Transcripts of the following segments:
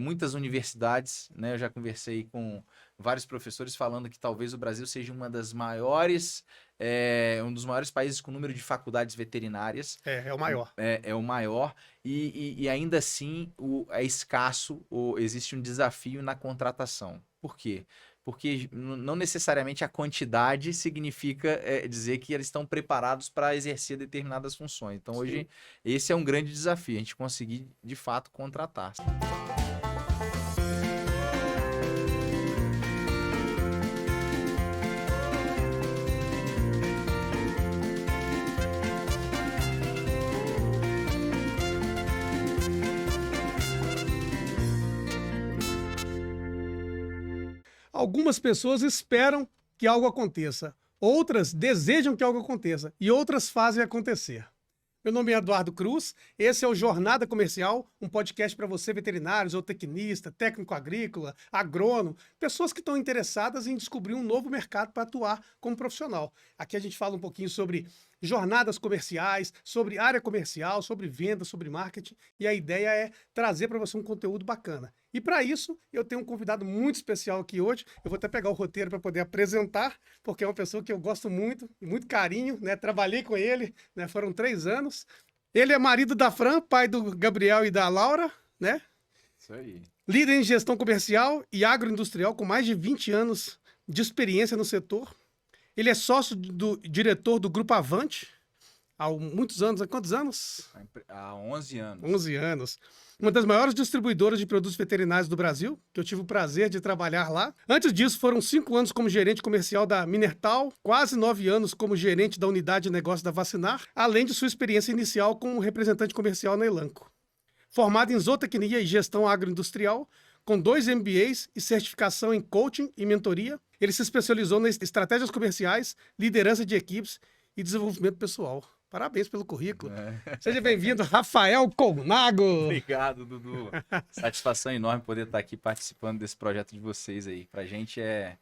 muitas universidades, né? Eu já conversei com vários professores falando que talvez o Brasil seja um dos maiores países com número de faculdades veterinárias. É o maior. É o maior, e ainda assim é escasso, existe um desafio na contratação. Por quê? Porque não necessariamente a quantidade significa dizer que eles estão preparados para exercer determinadas funções. Então, hoje, Sim. esse é um grande desafio, a gente conseguir, de fato, contratar. Algumas pessoas esperam que algo aconteça, outras desejam que algo aconteça e outras fazem acontecer. Meu nome é Eduardo Cruz, esse é o Jornada Comercial, um podcast para você, veterinário, zootecnista, técnico agrícola, agrônomo, pessoas que estão interessadas em descobrir um novo mercado para atuar como profissional. Aqui a gente fala um pouquinho sobre jornadas comerciais, sobre área comercial, sobre venda, sobre marketing, e a ideia é trazer para você um conteúdo bacana. E para isso, eu tenho um convidado muito especial aqui hoje. Eu vou até pegar o roteiro para poder apresentar, porque é uma pessoa que eu gosto muito, muito carinho, né? Trabalhei com ele, né? Foram 3 anos. Ele é marido da Fran, pai do Gabriel e da Laura, né? Isso aí. Líder em gestão comercial e agroindustrial, com mais de 20 anos de experiência no setor. Ele é sócio do diretor do Grupo Avante há muitos anos. Há quantos anos? Há 11 anos. 11 anos. Uma das maiores distribuidoras de produtos veterinários do Brasil, que eu tive o prazer de trabalhar lá. Antes disso, foram 5 anos como gerente comercial da Minertal, quase 9 anos como gerente da unidade de negócio da Vacinar, além de sua experiência inicial como representante comercial na Elanco. Formado em zootecnia e gestão agroindustrial, com 2 MBAs e certificação em coaching e mentoria, ele se especializou nas estratégias comerciais, liderança de equipes e desenvolvimento pessoal. Parabéns pelo currículo. Seja bem-vindo, Rafael Colnago. Obrigado, Dudu. Satisfação enorme poder estar aqui participando desse projeto de vocês aí. Pra gente é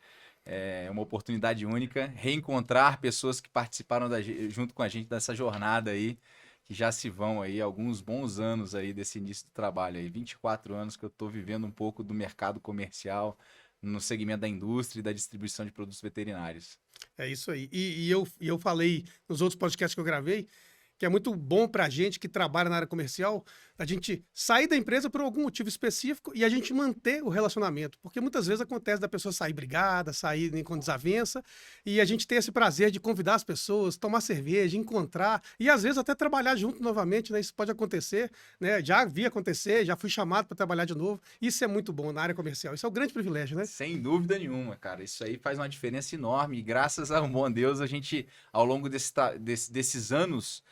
uma oportunidade única reencontrar pessoas que participaram junto com a gente dessa jornada aí, que já se vão aí alguns bons anos aí desse início do trabalho aí. 24 anos que eu estou vivendo um pouco do mercado comercial no segmento da indústria e da distribuição de produtos veterinários. É isso aí. E eu falei nos outros podcasts que eu gravei que é muito bom para a gente que trabalha na área comercial, a gente sair da empresa por algum motivo específico e a gente manter o relacionamento. Porque muitas vezes acontece da pessoa sair brigada, sair com desavença, e a gente tem esse prazer de convidar as pessoas, tomar cerveja, encontrar, e às vezes até trabalhar junto novamente, né? Isso pode acontecer, né? Já vi acontecer, já fui chamado para trabalhar de novo. Isso é muito bom na área comercial. Isso é um grande privilégio, né? Sem dúvida nenhuma, cara. Isso aí faz uma diferença enorme. E graças ao bom Deus, a gente, ao longo desses anos,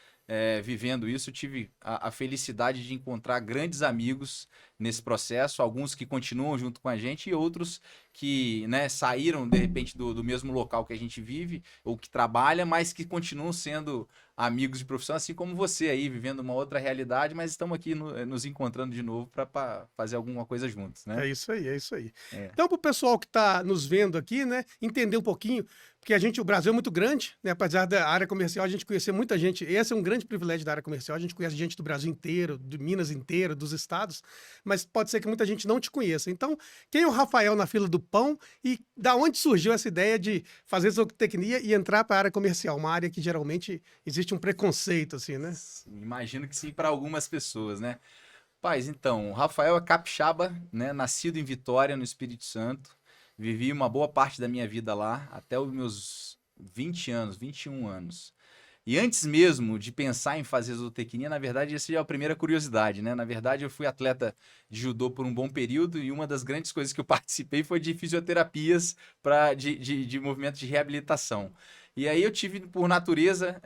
vivendo isso, tive a felicidade de encontrar grandes amigos nesse processo, alguns que continuam junto com a gente e outros que, né, saíram de repente do mesmo local que a gente vive ou que trabalha, mas que continuam sendo amigos de profissão, assim como você aí, vivendo uma outra realidade, mas estamos aqui nos encontrando de novo para fazer alguma coisa juntos, né? É isso aí, é isso aí. É. Então, para o pessoal que está nos vendo aqui, né, entender um pouquinho, porque o Brasil é muito grande, né, apesar da área comercial, a gente conhecer muita gente, esse é um grande privilégio da área comercial, a gente conhece gente do Brasil inteiro, de Minas inteiro, dos estados, mas pode ser que muita gente não te conheça. Então, quem é o Rafael na fila do pão e da onde surgiu essa ideia de fazer zootecnia e entrar para a área comercial, uma área que geralmente existe um preconceito, assim, né? Imagino que sim para algumas pessoas, né? Paz, então, o Rafael é capixaba, né? Nascido em Vitória, no Espírito Santo. Vivi uma boa parte da minha vida lá, até os meus 20 anos, 21 anos. E antes mesmo de pensar em fazer zootecnia, na verdade, essa é a primeira curiosidade, né? Na verdade, eu fui atleta de judô por um bom período e uma das grandes coisas que eu participei foi de fisioterapias de movimentos de reabilitação. E aí eu tive, por natureza,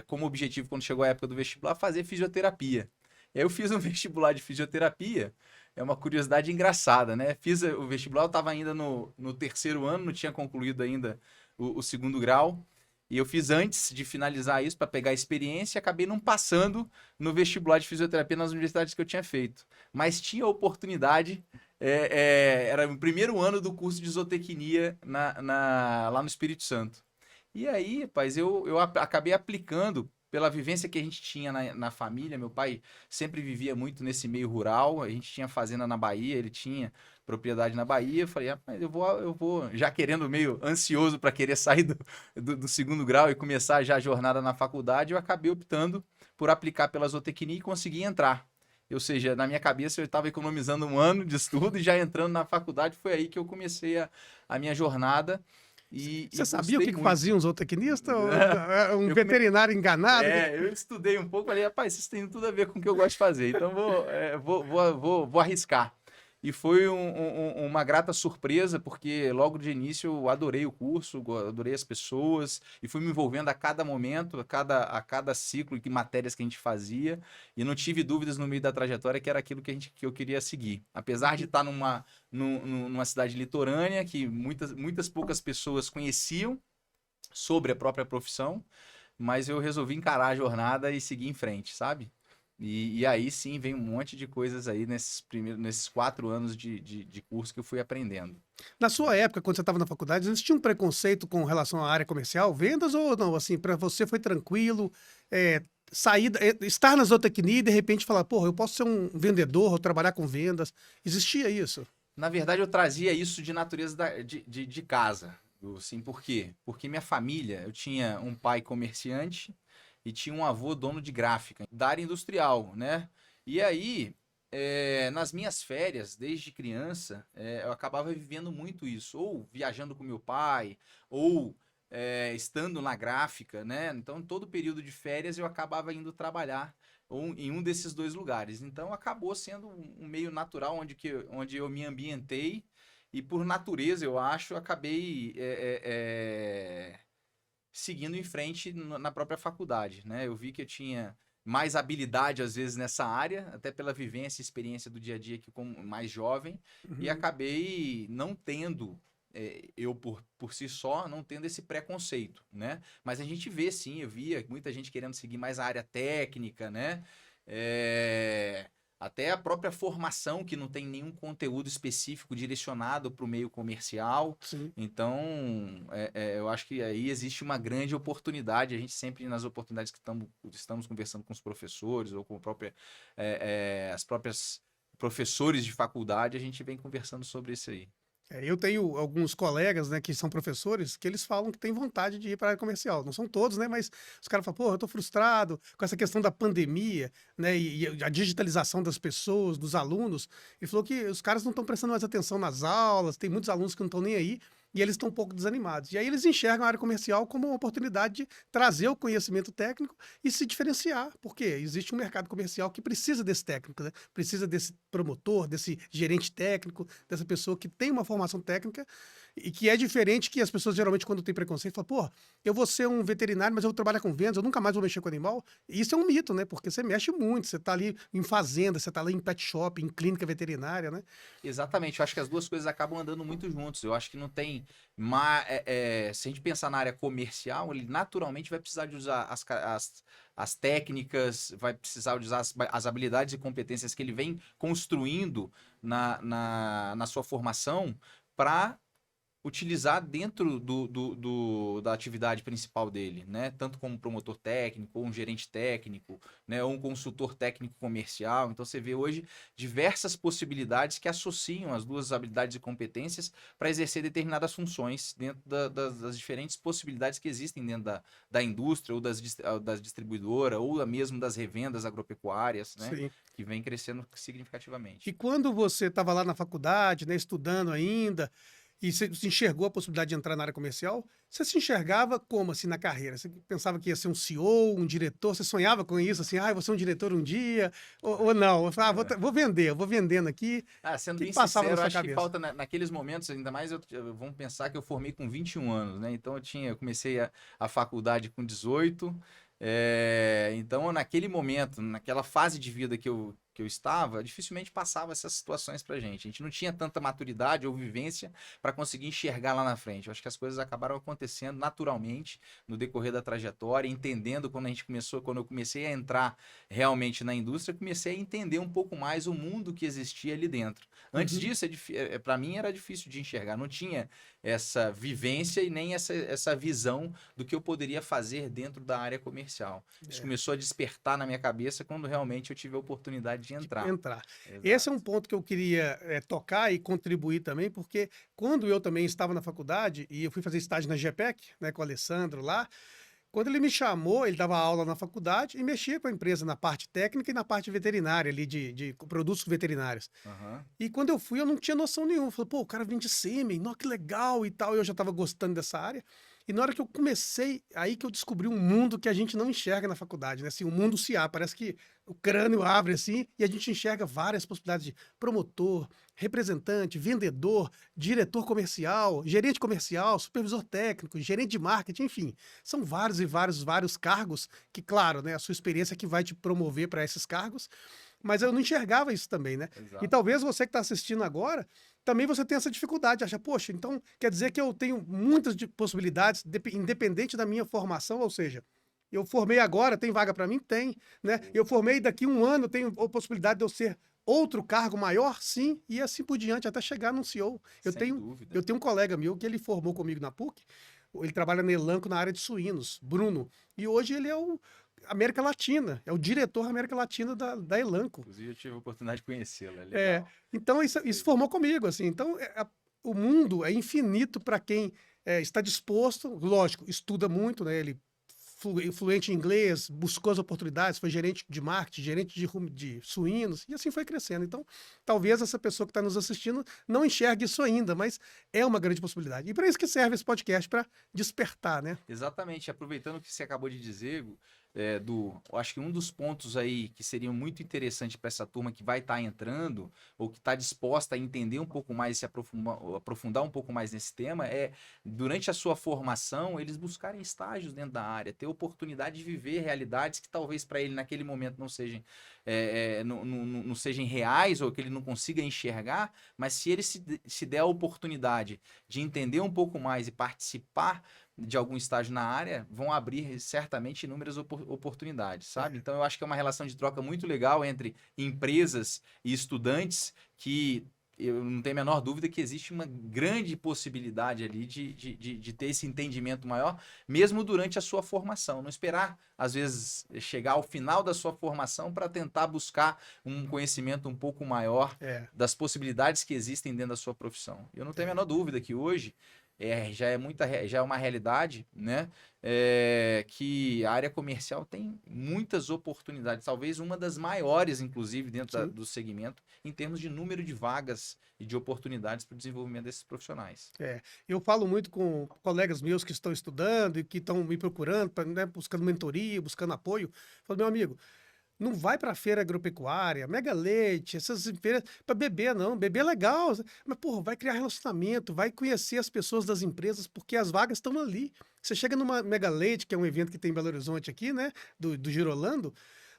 como objetivo, quando chegou a época do vestibular, fazer fisioterapia. E aí eu fiz um vestibular de fisioterapia, é uma curiosidade engraçada, né? Fiz o vestibular, eu estava ainda no 3º ano, não tinha concluído ainda o 2º grau. E eu fiz antes de finalizar isso para pegar a experiência e acabei não passando no vestibular de fisioterapia nas universidades que eu tinha feito. Mas tinha a oportunidade, era o 1º ano do curso de zootecnia lá no Espírito Santo. E aí, rapaz, eu acabei aplicando pela vivência que a gente tinha na família. Meu pai sempre vivia muito nesse meio rural, a gente tinha fazenda na Bahia, ele tinha propriedade na Bahia. Eu falei, rapaz, eu vou já querendo, meio ansioso para querer sair do segundo grau e começar já a jornada na faculdade, eu acabei optando por aplicar pela zootecnia e consegui entrar. Ou seja, na minha cabeça eu estava economizando um ano de estudo e já entrando na faculdade, foi aí que eu comecei a minha jornada. Você E sabia o gostei que muito. fazia um zootecnista? Um Eu veterinário enganado? eu estudei um pouco, falei, rapaz, isso tem tudo a ver com o que eu gosto de fazer, então vou arriscar. E foi uma grata surpresa, porque logo de início eu adorei o curso, adorei as pessoas, e fui me envolvendo a cada momento, a cada ciclo, que matérias que a gente fazia, e não tive dúvidas no meio da trajetória que era aquilo que eu queria seguir. Apesar de estar numa cidade litorânea, que muitas poucas pessoas conheciam sobre a própria profissão, mas eu resolvi encarar a jornada e seguir em frente, sabe? E aí sim vem um monte de coisas aí nesses 4 anos de curso que eu fui aprendendo. Na sua época, quando você estava na faculdade, existia um preconceito com relação à área comercial, vendas ou não? Assim, para você foi tranquilo, estar na zootecnia e de repente falar, porra, eu posso ser um vendedor ou trabalhar com vendas. Existia isso? Na verdade, eu trazia isso de natureza de casa. Assim, por quê? Porque minha família, eu tinha um pai comerciante e tinha um avô dono de gráfica, da área industrial, né? E aí, nas minhas férias, desde criança, eu acabava vivendo muito isso, ou viajando com meu pai, ou estando na gráfica, né? Então, todo período de férias eu acabava indo trabalhar em um desses dois lugares. Então, acabou sendo um meio natural onde eu me ambientei e, por natureza, eu acho, acabei seguindo em frente na própria faculdade, né? Eu vi que eu tinha mais habilidade, às vezes, nessa área, até pela vivência e experiência do dia a dia, que como mais jovem, e Uhum. acabei não tendo, eu por si só, não tendo esse preconceito, né? Mas a gente vê, sim, eu via muita gente querendo seguir mais a área técnica, né? Até a própria formação, que não tem nenhum conteúdo específico direcionado para o meio comercial. Sim. Então, eu acho que aí existe uma grande oportunidade. A gente sempre, nas oportunidades que estamos conversando com os professores ou com as próprias professores de faculdade, a gente vem conversando sobre isso aí. Eu tenho alguns colegas, né, que são professores, que eles falam que têm vontade de ir para a área comercial. Não são todos, né, mas os caras falam, pô, eu tô frustrado com essa questão da pandemia, né, e a digitalização das pessoas, dos alunos. Ele falou que os caras não estão prestando mais atenção nas aulas, tem muitos alunos que não estão nem aí, e eles estão um pouco desanimados. E aí eles enxergam a área comercial como uma oportunidade de trazer o conhecimento técnico e se diferenciar, porque existe um mercado comercial que precisa desse técnico, né? Precisa desse promotor, desse gerente técnico, dessa pessoa que tem uma formação técnica e que é diferente que as pessoas geralmente quando tem preconceito falam, pô, eu vou ser um veterinário, mas eu vou trabalhar com vendas, eu nunca mais vou mexer com animal. E isso é um mito, né? Porque você mexe muito, você tá ali em fazenda, você tá ali em pet shop, em clínica veterinária, né? Exatamente, eu acho que as duas coisas acabam andando muito juntos. Eu acho que não tem. Se a gente pensar na área comercial, ele naturalmente vai precisar de usar as técnicas, vai precisar de usar as habilidades e competências que ele vem construindo na sua formação para utilizar dentro da atividade principal dele, né? Tanto como promotor técnico, ou um gerente técnico, né? Ou um consultor técnico comercial. Então você vê hoje diversas possibilidades que associam as duas habilidades e competências para exercer determinadas funções dentro das diferentes possibilidades que existem dentro da indústria, ou das distribuidoras, ou mesmo das revendas agropecuárias, né? Sim. Que vem crescendo significativamente. E quando você estava lá na faculdade, né, estudando ainda, e você se enxergou a possibilidade de entrar na área comercial, você se enxergava como assim na carreira? Você pensava que ia ser um CEO, um diretor? Você sonhava com isso, assim, ah, eu vou ser um diretor um dia? Ou não? Eu falava, vou vender, eu vou vendendo aqui. O Sendo que bem passava na sincero, sua acho que cabeça? falta naqueles momentos, ainda mais vamos pensar que eu formei com 21 anos, né? Então eu comecei a faculdade com 18. Então, naquele momento, naquela fase de vida que eu estava, dificilmente passava essas situações pra gente. A gente não tinha tanta maturidade ou vivência para conseguir enxergar lá na frente. Eu acho que as coisas acabaram acontecendo naturalmente no decorrer da trajetória, entendendo quando eu comecei a entrar realmente na indústria, comecei a entender um pouco mais o mundo que existia ali dentro. Antes Uhum. disso, para mim era difícil de enxergar, não tinha essa vivência e nem essa visão do que eu poderia fazer dentro da área comercial. Isso É, começou a despertar na minha cabeça quando realmente eu tive a oportunidade de de entrar. entrar. Esse é um Exato. ponto que eu queria tocar e contribuir também, porque quando eu também estava na faculdade e eu fui fazer estágio na GPEC, né, com o Alessandro lá, quando ele me chamou, ele dava aula na faculdade e mexia com a empresa na parte técnica e na parte veterinária ali de produtos veterinários. Aham. E quando eu fui, eu não tinha noção nenhuma. Falei, pô, o cara vem de sêmen, nossa, que legal e tal. Eu já estava gostando dessa área. E na hora que eu comecei, aí que eu descobri um mundo que a gente não enxerga na faculdade, né? Assim, o mundo se abre, parece que o crânio abre assim e a gente enxerga várias possibilidades de promotor, representante, vendedor, diretor comercial, gerente comercial, supervisor técnico, gerente de marketing, enfim. São vários e vários cargos que, claro, né, a sua experiência que vai te promover para esses cargos, mas eu não enxergava isso também, né? E Exato. talvez você que está assistindo agora, também você tenha essa dificuldade, acha, poxa, então quer dizer que eu tenho muitas possibilidades, independente da minha formação, ou seja, eu formei agora, tem vaga para mim? Tem, né? Eu formei daqui um ano, tem a possibilidade de eu ser outro cargo maior? Sim, e assim por diante, até chegar num CEO. Eu Sem tenho, dúvida. eu tenho um colega meu que ele formou comigo na PUC, ele trabalha na Elanco na área de suínos, Bruno, e hoje ele é o América Latina, é o diretor da América Latina da Elanco. Inclusive, eu tive a oportunidade de conhecê-lo. É É, legal. então isso Sei. formou comigo, assim. Então o mundo é infinito para quem está disposto, lógico, estuda muito, né? Ele fluente em inglês, buscou as oportunidades, foi gerente de marketing, gerente de suínos, e assim foi crescendo. Então, talvez essa pessoa que está nos assistindo não enxergue isso ainda, mas é uma grande possibilidade. E para isso que serve esse podcast, para despertar, né? Exatamente. Aproveitando o que você acabou de dizer, Gu, eu acho que um dos pontos aí que seriam muito interessante para essa turma que vai estar entrando ou que está disposta a entender um pouco mais e se aprofundar um pouco mais nesse tema é, durante a sua formação, eles buscarem estágios dentro da área, ter oportunidade de viver realidades que talvez para ele naquele momento não sejam reais ou que ele não consiga enxergar, mas se ele se der a oportunidade de entender um pouco mais e participar de algum estágio na área, vão abrir certamente inúmeras oportunidades, sabe? É, Então eu acho que é uma relação de troca muito legal entre empresas e estudantes que eu não tenho a menor dúvida que existe uma grande possibilidade ali de ter esse entendimento maior, mesmo durante a sua formação. Não esperar, às vezes, chegar ao final da sua formação para tentar buscar um conhecimento um pouco maior é, das possibilidades que existem dentro da sua profissão. Eu não tenho a é. menor dúvida que hoje já é uma realidade, né? Que a área comercial tem muitas oportunidades, talvez uma das maiores, inclusive, dentro Sim. do segmento, em termos de número de vagas e de oportunidades para o desenvolvimento desses profissionais. É, eu falo muito com colegas meus que estão estudando e que estão me procurando, né, buscando mentoria, buscando apoio. Falo, meu amigo, não vai para feira agropecuária, Mega Leite, essas feiras para beber, não. Beber é legal, mas, porra, vai criar relacionamento, vai conhecer as pessoas das empresas, porque as vagas estão ali. Você chega numa Mega Leite, que é um evento que tem em Belo Horizonte aqui, né, do Girolando,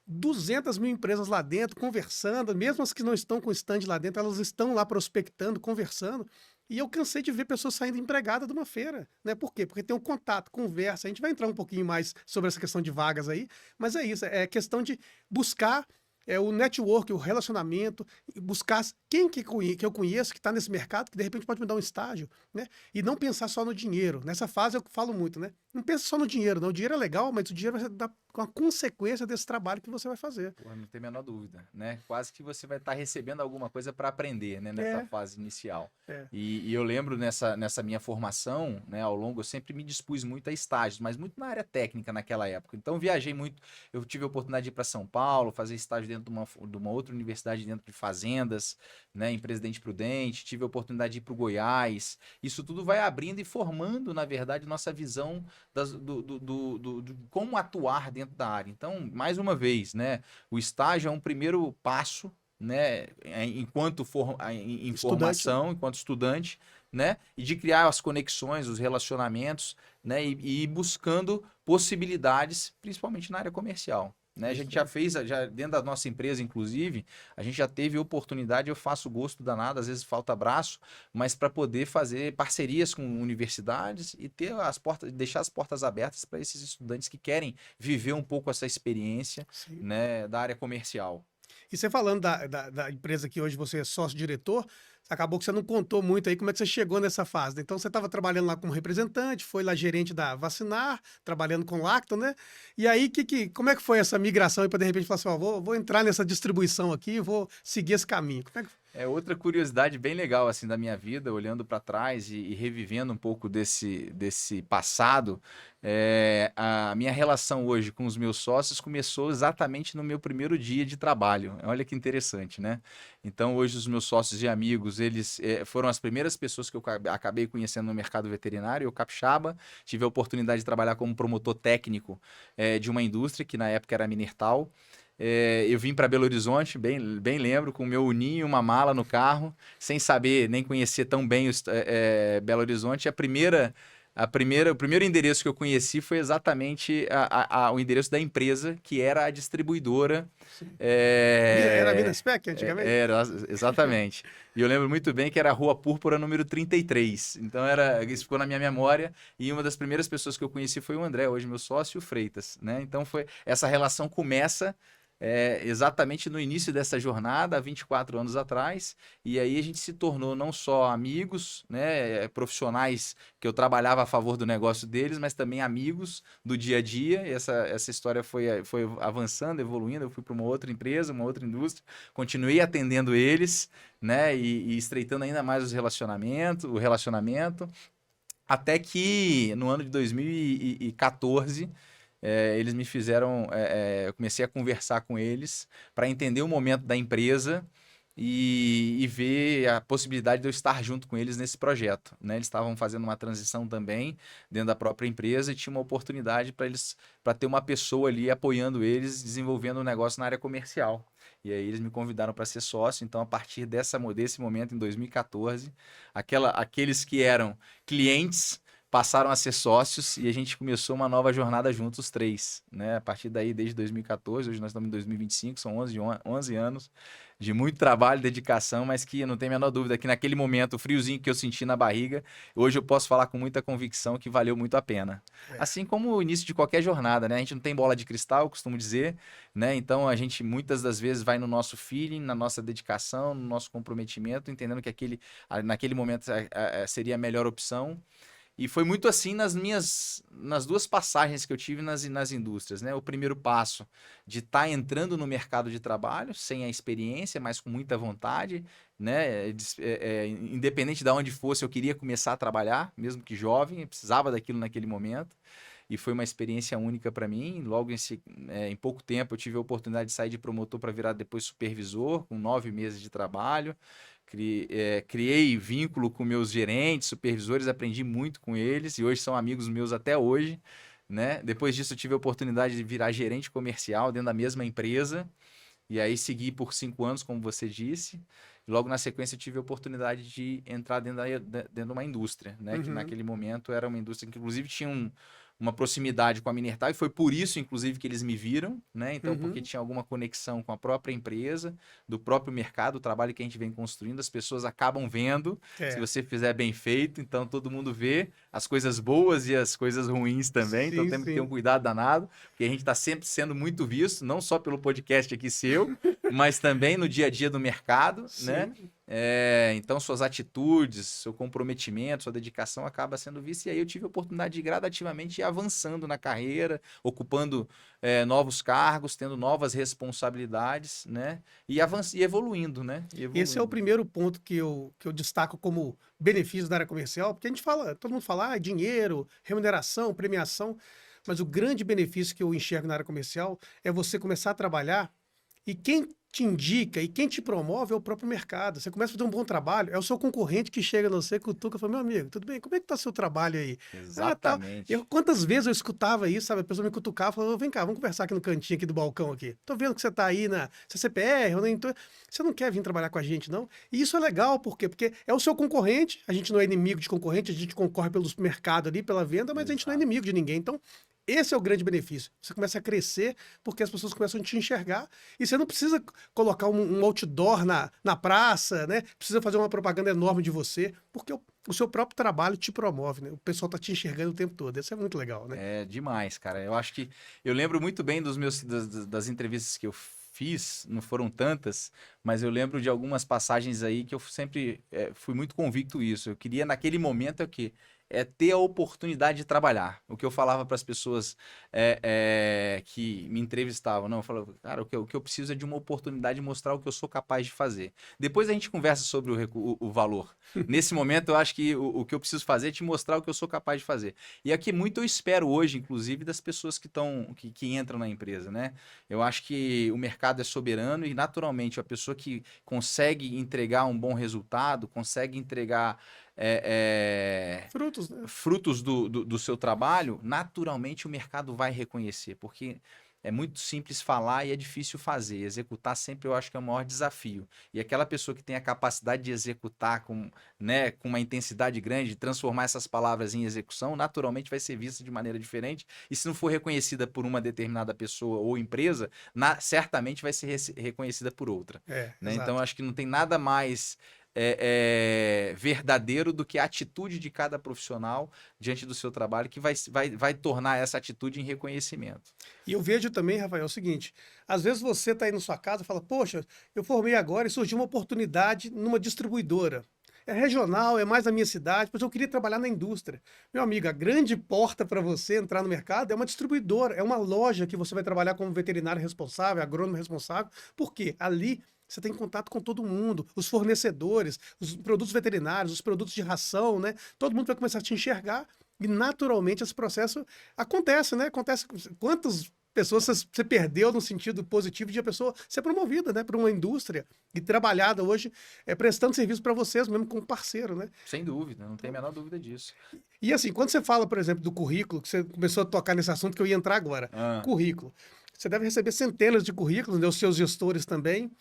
200 mil empresas lá dentro, conversando, mesmo as que não estão com stand lá dentro, elas estão lá prospectando, conversando. E eu cansei de ver pessoas saindo empregadas de uma feira, né? Por quê? Porque tem um contato, conversa. A gente vai entrar um pouquinho mais sobre essa questão de vagas aí, mas é isso, é questão de buscar o network, o relacionamento, e buscar quem que eu conheço que está nesse mercado, que de repente pode me dar um estágio, né? E não pensar só no dinheiro. Nessa fase eu falo muito, né? Não pensa só no dinheiro, não. O dinheiro é legal, mas o dinheiro vai dar com a consequência desse trabalho que você vai fazer. Porra, não tem a menor dúvida, né? Quase que você vai estar recebendo alguma coisa para aprender, né? Nessa É, fase inicial. é. E eu lembro nessa minha formação, né? Ao longo, eu sempre me dispus muito a estágios, mas muito na área técnica naquela época. Então, viajei muito. Eu tive a oportunidade de ir para São Paulo, fazer estágio dentro de uma outra universidade dentro de fazendas, né? Em Presidente Prudente. Tive a oportunidade de ir para o Goiás. Isso tudo vai abrindo e formando, na verdade, nossa visão do como atuar dentro da área. Então, mais uma vez, né, o estágio é um primeiro passo, né, em Estudante, né? formação, enquanto estudante, né, e de criar as conexões, os relacionamentos, né, e ir buscando possibilidades, principalmente na área comercial. né? A gente já fez, já dentro da nossa empresa, inclusive, a gente já teve oportunidade, eu faço gosto danado, às vezes falta braço, mas para poder fazer parcerias com universidades e ter as portas, deixar as portas abertas para esses estudantes que querem viver um pouco essa experiência, Sim. né, da área comercial. E você falando da empresa que hoje você é sócio-diretor, acabou que você não contou muito aí como é que você chegou nessa fase, né? Então você estava trabalhando lá como representante, foi lá gerente da Vacinar, trabalhando com Lacton, né? E aí, como é que foi essa migração e para de repente falar assim, ó, vou entrar nessa distribuição aqui, vou seguir esse caminho? Como é que... É outra curiosidade bem legal assim da minha vida, olhando para trás e revivendo um pouco desse passado. A minha relação hoje com os meus sócios começou exatamente no meu primeiro dia de trabalho. Olha que interessante, né? Então hoje os meus sócios e amigos, eles foram as primeiras pessoas que eu acabei conhecendo no mercado veterinário. Eu capixaba, tive a oportunidade de trabalhar como promotor técnico de uma indústria que na época era a Minertal. Eu vim para Belo Horizonte, bem lembro, com o meu uninho e uma mala no carro, sem saber nem conhecer tão bem Belo Horizonte. O primeiro endereço que eu conheci foi exatamente o endereço da empresa, que era a distribuidora. Era a Minaspec antigamente? Era, exatamente. E eu lembro muito bem que era a Rua Púrpura, número 33. Então, isso ficou na minha memória. E uma das primeiras pessoas que eu conheci foi o André, hoje meu sócio, e o Freitas, né? Então, essa relação começa exatamente no início dessa jornada, há 24 anos atrás, e aí a gente se tornou não só amigos, né, profissionais que eu trabalhava a favor do negócio deles, mas também amigos do dia a dia. Essa história foi avançando, evoluindo. Eu fui para uma outra empresa, uma outra indústria, continuei atendendo eles, né, e estreitando ainda mais o relacionamento, até que no ano de 2014 eles me fizeram, eu comecei a conversar com eles para entender o momento da empresa e ver a possibilidade de eu estar junto com eles nesse projeto, né? Eles estavam fazendo uma transição também dentro da própria empresa e tinha uma oportunidade para ter uma pessoa ali apoiando eles, desenvolvendo um negócio na área comercial. E aí eles me convidaram para ser sócio. Então, a partir desse momento, em 2014, aqueles que eram clientes passaram a ser sócios e a gente começou uma nova jornada juntos, os três, né? A partir daí, desde 2014, hoje nós estamos em 2025, são 11 anos de muito trabalho, dedicação, mas que não tem a menor dúvida que naquele momento, o friozinho que eu senti na barriga, hoje eu posso falar com muita convicção que valeu muito a pena. Assim como o início de qualquer jornada, né? A gente não tem bola de cristal, eu costumo dizer, né? Então a gente muitas das vezes vai no nosso feeling, na nossa dedicação, no nosso comprometimento, entendendo que naquele momento seria a melhor opção. E foi muito assim nas duas passagens que eu tive nas indústrias, né? O primeiro passo de estar entrando no mercado de trabalho, sem a experiência, mas com muita vontade, né? Independente de onde fosse, eu queria começar a trabalhar, mesmo que jovem, eu precisava daquilo naquele momento. E foi uma experiência única para mim. Logo em pouco tempo, eu tive a oportunidade de sair de promotor para virar depois supervisor, com 9 meses de trabalho. Criei vínculo com meus gerentes, supervisores, aprendi muito com eles e hoje são amigos meus até hoje, né? Depois disso eu tive a oportunidade de virar gerente comercial dentro da mesma empresa e aí segui por 5 anos, como você disse. Logo na sequência eu tive a oportunidade de entrar dentro de uma indústria, né? Que naquele momento era uma indústria que inclusive tinha uma proximidade com a Minertal, e foi por isso, inclusive, que eles me viram, né? Então, porque tinha alguma conexão com a própria empresa, do próprio mercado, o trabalho que a gente vem construindo, as pessoas acabam vendo, se você fizer bem feito, então todo mundo vê as coisas boas e as coisas ruins também, então temos que ter um cuidado danado, porque a gente está sempre sendo muito visto, não só pelo podcast aqui seu, mas também no dia a dia do mercado, né? Então suas atitudes, seu comprometimento, sua dedicação acaba sendo vista, e aí eu tive a oportunidade de gradativamente ir avançando na carreira, ocupando novos cargos, tendo novas responsabilidades, né? E evoluindo, né? Esse é o primeiro ponto que eu destaco como benefício da área comercial, porque a gente fala, todo mundo fala, dinheiro, remuneração, premiação, mas o grande benefício que eu enxergo na área comercial é você começar a trabalhar e quem te indica e quem te promove é o próprio mercado. Você começa a fazer um bom trabalho, é o seu concorrente que chega no você, cutuca e fala, meu amigo, tudo bem? Como é que tá o seu trabalho aí? Exatamente. Quantas vezes eu escutava isso, sabe? A pessoa me cutucava e falava, vem cá, vamos conversar aqui no cantinho aqui do balcão aqui. Tô vendo que você tá aí na CCPR, você não quer vir trabalhar com a gente, não? E isso é legal, por quê? Porque é o seu concorrente, a gente não é inimigo de concorrente, a gente concorre pelo mercado ali, pela venda, mas a gente não é inimigo de ninguém. Então, Esse é o grande benefício. Você começa a crescer porque as pessoas começam a te enxergar e você não precisa colocar um outdoor na praça, né? Precisa fazer uma propaganda enorme de você, porque o seu próprio trabalho te promove, né? O pessoal tá te enxergando o tempo todo. Isso é muito legal, né? É demais, cara. Eu acho que eu lembro muito bem das entrevistas que eu fiz, não foram tantas, mas eu lembro de algumas passagens aí que eu sempre fui muito convicto isso. Eu queria naquele momento ter a oportunidade de trabalhar. O que eu falava para as pessoas que me entrevistavam, não, eu falava, cara, o que eu preciso é de uma oportunidade de mostrar o que eu sou capaz de fazer. Depois a gente conversa sobre o valor. Nesse momento, eu acho que o que eu preciso fazer é te mostrar o que eu sou capaz de fazer. E aqui muito eu espero hoje, inclusive, das pessoas que entram na empresa, né? Eu acho que o mercado é soberano e, naturalmente, a pessoa que consegue entregar um bom resultado, consegue entregar Frutos, né? frutos do seu trabalho, naturalmente o mercado vai reconhecer, porque é muito simples falar e é difícil fazer. Executar sempre eu acho que é o maior desafio. E aquela pessoa que tem a capacidade de executar né, com uma intensidade grande, de transformar essas palavras em execução, naturalmente vai ser vista de maneira diferente. E se não for reconhecida por uma determinada pessoa ou empresa, certamente vai ser reconhecida por outra. Né? Então, eu Exato. acho que não tem nada mais verdadeiro do que a atitude de cada profissional diante do seu trabalho que vai tornar essa atitude em reconhecimento. E eu vejo também, Rafael, o seguinte: às vezes você está aí na sua casa e fala, poxa, eu formei agora e surgiu uma oportunidade numa distribuidora. É regional, é mais na minha cidade, mas eu queria trabalhar na indústria. Meu amigo, a grande porta para você entrar no mercado é uma distribuidora, é uma loja que você vai trabalhar como veterinário responsável, agrônomo responsável. Por quê? Ali você tem contato com todo mundo, os fornecedores, os produtos veterinários, os produtos de ração, né? Todo mundo vai começar a te enxergar e naturalmente esse processo acontece, né? Acontece. Quantas pessoas você perdeu no sentido positivo de a pessoa ser promovida, né, para uma indústria e trabalhada hoje prestando serviço para vocês, mesmo como parceiro, né? Sem dúvida, não tem a menor dúvida disso. E assim, quando você fala, por exemplo, do currículo, que você começou a tocar nesse assunto que eu ia entrar agora, Ah, currículo. Você deve receber centenas de currículos, né, os seus gestores também.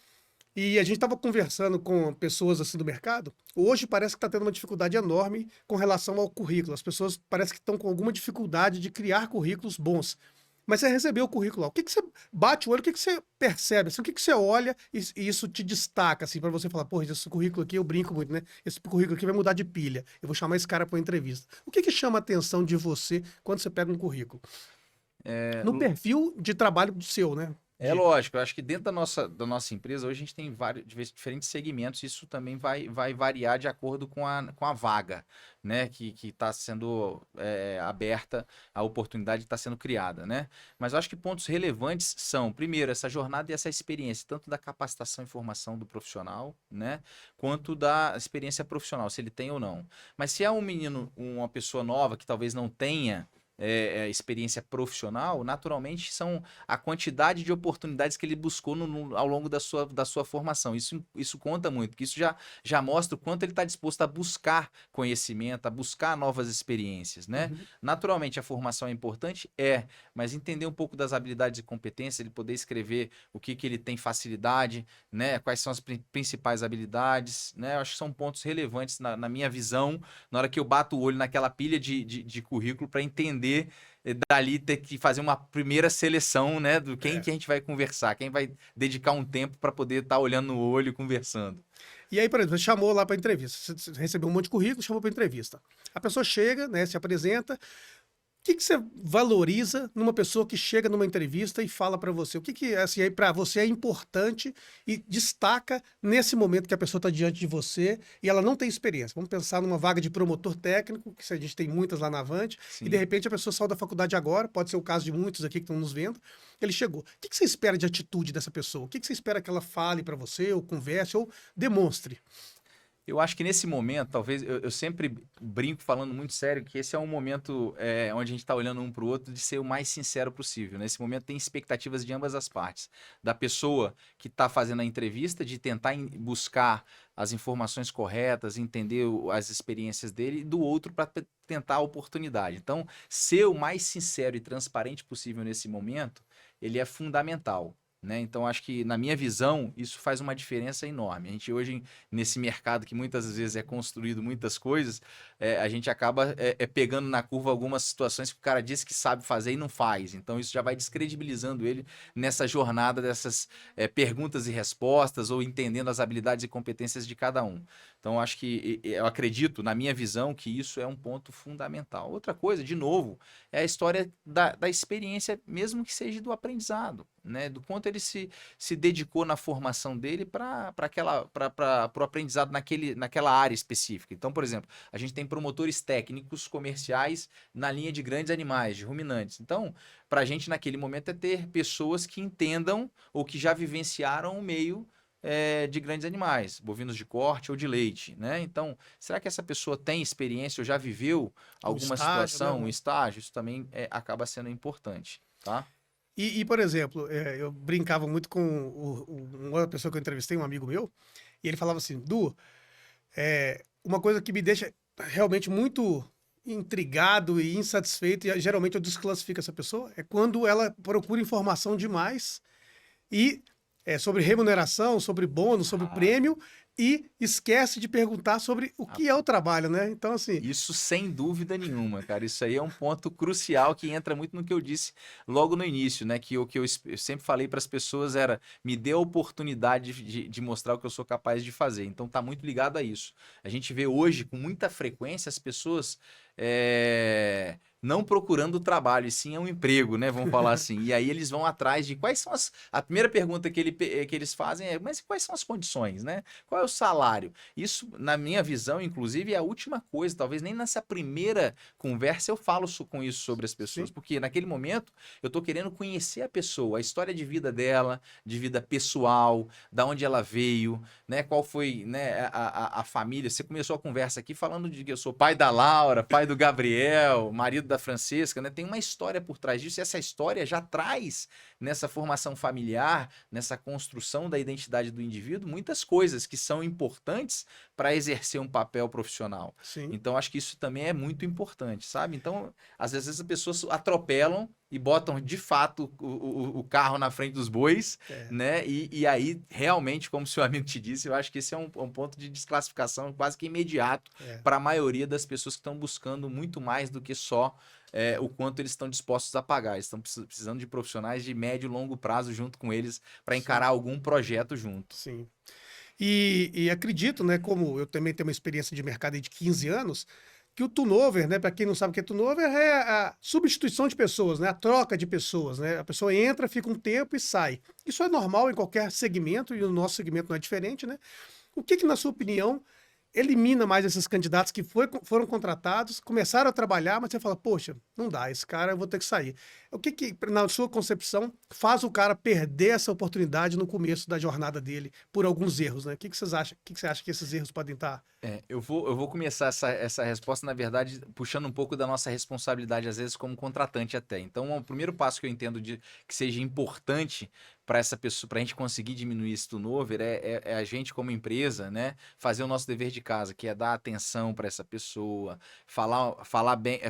E a gente estava conversando com pessoas assim do mercado. Hoje parece que está tendo uma dificuldade enorme com relação ao currículo. As pessoas parece que estão com alguma dificuldade de criar currículos bons. Mas você recebeu o currículo lá. O que, que você bate o olho, o que, que você percebe? Assim, o que, que você olha e isso te destaca, assim, para você falar, pô, esse currículo aqui, eu brinco muito, né? Esse currículo aqui vai mudar de pilha. Eu vou chamar esse cara para uma entrevista. O que, que chama a atenção de você quando você pega um currículo? é, No perfil de trabalho do seu, né? É lógico, eu acho que dentro da nossa empresa hoje a gente tem vários diferentes segmentos, isso também vai variar de acordo com a vaga, né, que está sendo aberta, a oportunidade está sendo criada, né? Mas eu acho que pontos relevantes são, primeiro, essa jornada e essa experiência, tanto da capacitação e formação do profissional, né, quanto da experiência profissional, se ele tem ou não. Mas se é um menino, uma pessoa nova que talvez não tenha experiência profissional, naturalmente são a quantidade de oportunidades que ele buscou ao longo da sua formação. Isso conta muito, porque isso já mostra o quanto ele está disposto a buscar conhecimento, a buscar novas experiências, né? Uhum. Naturalmente, a formação é importante? Mas entender um pouco das habilidades e competências, ele poder escrever o que ele tem facilidade, né? Quais são as principais habilidades, né? Eu acho que são pontos relevantes na minha visão, na hora que eu bato o olho naquela pilha de currículo para entender dali ter que fazer uma primeira seleção, né, do quem É. que a gente vai conversar, quem vai dedicar um tempo para poder estar olhando no olho e conversando. E aí, por exemplo, você chamou lá para entrevista. Você recebeu um monte de currículo, chamou para entrevista. A pessoa chega, né, se apresenta. O que, que você valoriza numa pessoa que chega numa entrevista e fala para você? O que, que assim, para você é importante e destaca nesse momento que a pessoa está diante de você e ela não tem experiência? Vamos pensar numa vaga de promotor técnico, que a gente tem muitas lá na Avante, e de Sim. repente a pessoa saiu da faculdade agora, pode ser o caso de muitos aqui que estão nos vendo. Ele chegou. O que, que você espera de atitude dessa pessoa? O que, que você espera que ela fale para você, ou converse, ou demonstre? Eu acho que nesse momento, talvez, eu sempre brinco falando muito sério que esse é um momento onde a gente está olhando um para o outro de ser o mais sincero possível. Nesse momento tem expectativas de ambas as partes. Da pessoa que está fazendo a entrevista, de tentar buscar as informações corretas, entender as experiências dele, e do outro para tentar a oportunidade. Então, ser o mais sincero e transparente possível nesse momento, ele é fundamental. né? Então, acho que, na minha visão, isso faz uma diferença enorme. A gente hoje, nesse mercado que muitas vezes é construído muitas coisas, a gente acaba pegando na curva algumas situações que o cara diz que sabe fazer e não faz. Então, isso já vai descredibilizando ele nessa jornada dessas perguntas e respostas ou entendendo as habilidades e competências de cada um. Então, acho que eu acredito, na minha visão, que isso é um ponto fundamental. Outra coisa, de novo, é a história da experiência, mesmo que seja do aprendizado, né? Do quanto ele se dedicou na formação dele para o aprendizado naquela área específica. Então, por exemplo, a gente tem promotores técnicos comerciais na linha de grandes animais, de ruminantes. Então, para a gente, naquele momento, é ter pessoas que entendam ou que já vivenciaram o meio de grandes animais, bovinos de corte ou de leite, né? Então, será que essa pessoa tem experiência ou já viveu alguma situação, um estágio? Isso também acaba sendo importante, tá? Por exemplo, eu brincava muito com uma outra pessoa que eu entrevistei, um amigo meu, e ele falava assim, Du, uma coisa que me deixa realmente muito intrigado e insatisfeito, e geralmente eu desclassifico essa pessoa, é quando ela procura informação demais e sobre remuneração, sobre bônus, sobre prêmio, e esquece de perguntar sobre o que é o trabalho, né? Então, assim... Isso sem dúvida nenhuma, cara. Isso aí é um ponto crucial que entra muito no que eu disse logo no início, né? Que o que eu sempre falei para as pessoas era: me dê a oportunidade de mostrar o que eu sou capaz de fazer. Então tá muito ligado a isso. A gente vê hoje com muita frequência as pessoas não procurando trabalho, e sim um emprego, né? Vamos falar assim. E aí eles vão atrás de quais são as... A primeira pergunta que eles fazem é: mas quais são as condições, né? Qual é o salário? Isso, na minha visão, inclusive, é a última coisa. Talvez nem nessa primeira conversa eu falo com isso sobre as pessoas. Sim. Porque naquele momento eu tô querendo conhecer a pessoa, a história de vida dela, de vida pessoal, da onde ela veio, né? Qual foi, né, a família. Você começou a conversa aqui falando de que eu sou pai da Laura, pai do Gabriel, marido da Francesca, né? Tem uma história por trás disso, e essa história já traz nessa formação familiar, nessa construção da identidade do indivíduo, muitas coisas que são importantes para exercer um papel profissional. Sim. Então, acho que isso também é muito importante, sabe? Então, às vezes as pessoas atropelam e botam de fato o carro na frente dos bois, né? E aí, realmente, como seu amigo te disse, eu acho que esse é um ponto de desclassificação quase que imediato para a maioria das pessoas que estão buscando muito mais do que só o quanto eles estão dispostos a pagar. Eles estão precisando de profissionais de médio e longo prazo junto com eles para encarar algum projeto junto. Sim. E acredito, né, como eu também tenho uma experiência de mercado aí de 15 anos, que o turnover, né, para quem não sabe o que é turnover, é a substituição de pessoas, né, a troca de pessoas, né? A pessoa entra, fica um tempo e sai. Isso é normal em qualquer segmento, e o nosso segmento não é diferente, né? O que, na sua opinião, elimina mais esses candidatos que foram contratados, começaram a trabalhar, mas você fala, poxa, não dá, esse cara eu vou ter que sair. O que, na sua concepção, faz o cara perder essa oportunidade no começo da jornada dele por alguns erros, né? O que vocês acham? O que você acha que esses erros podem estar? Eu vou começar essa resposta, na verdade, puxando um pouco da nossa responsabilidade, às vezes, como contratante até. Então, o primeiro passo que eu entendo que seja importante para essa pessoa, para a gente conseguir diminuir esse turnover, é a gente, como empresa, né, fazer o nosso dever de casa, que é dar atenção para essa pessoa, falar bem,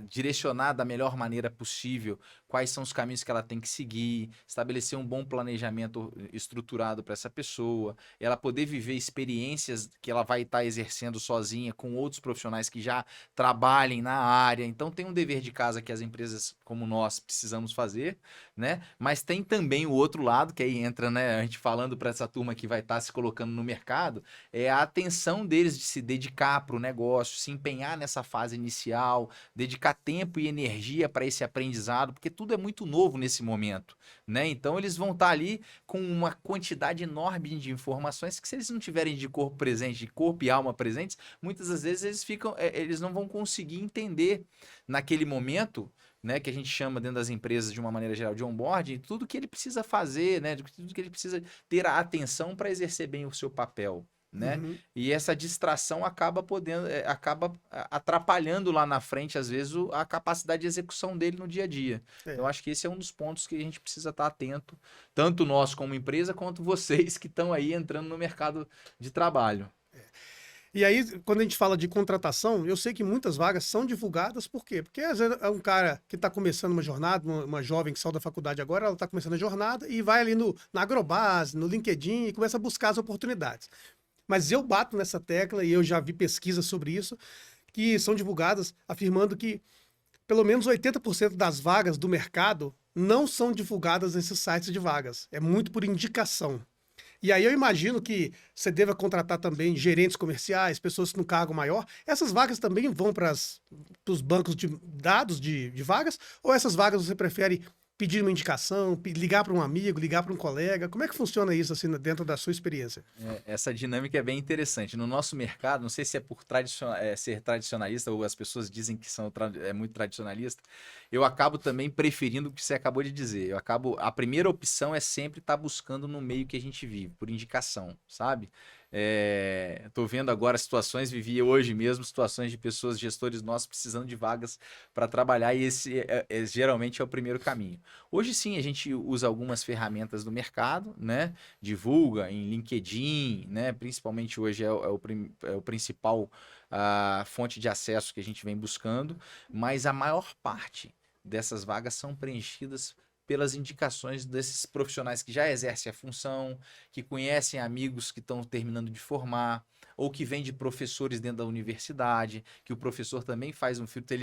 direcionar da melhor maneira possível quais são os caminhos que ela tem que seguir, estabelecer um bom planejamento estruturado para essa pessoa, ela poder viver experiências que ela vai estar exercendo sozinha com outros profissionais que já trabalhem na área. Então tem um dever de casa que as empresas como nós precisamos fazer, né? Mas tem também o outro lado, que aí entra, né, a gente falando para essa turma que vai estar se colocando no mercado, é a atenção deles de se dedicar para o negócio, se empenhar nessa fase inicial, dedicar tempo e energia para esse aprendizado, porque tudo é muito novo nesse momento, né? Então eles vão estar ali com uma quantidade enorme de informações que, se eles não tiverem de corpo presente, de corpo e alma presentes, muitas das vezes eles não vão conseguir entender naquele momento, né, que a gente chama dentro das empresas de uma maneira geral de onboarding, tudo que ele precisa fazer, né, tudo que ele precisa ter a atenção para exercer bem o seu papel, né? Uhum. E essa distração acaba atrapalhando lá na frente, às vezes, a capacidade de execução dele no dia a dia. Então, acho que esse é um dos pontos que a gente precisa estar atento, tanto nós como empresa, quanto vocês que estão aí entrando no mercado de trabalho. E aí, quando a gente fala de contratação, eu sei que muitas vagas são divulgadas, por quê? Porque às vezes é um cara que está começando uma jornada, uma jovem que saiu da faculdade agora, ela está começando a jornada e vai ali na Agrobase, no LinkedIn e começa a buscar as oportunidades. Mas eu bato nessa tecla e eu já vi pesquisas sobre isso, que são divulgadas afirmando que pelo menos 80% das vagas do mercado não são divulgadas nesses sites de vagas. É muito por indicação. E aí eu imagino que você deva contratar também gerentes comerciais, pessoas no cargo maior. Essas vagas também vão para os bancos de dados de vagas? Ou essas vagas você prefere pedir uma indicação, ligar para um amigo, ligar para um colega? Como é que funciona isso assim dentro da sua experiência? Essa dinâmica é bem interessante. No nosso mercado, não sei se é por ser tradicionalista ou as pessoas dizem que é muito tradicionalista, eu acabo também preferindo o que você acabou de dizer. A primeira opção é sempre estar buscando no meio que a gente vive, por indicação, sabe? Tô vendo agora vivi hoje mesmo situações de pessoas, gestores nossos, precisando de vagas para trabalhar e esse geralmente é o primeiro caminho. Hoje sim, a gente usa algumas ferramentas do mercado, né? Divulga em LinkedIn, né? Principalmente hoje é o principal fonte de acesso que a gente vem buscando, mas a maior parte dessas vagas são preenchidas pelas indicações desses profissionais que já exercem a função, que conhecem amigos que estão terminando de formar, ou que vêm de professores dentro da universidade, que o professor também faz um filtro,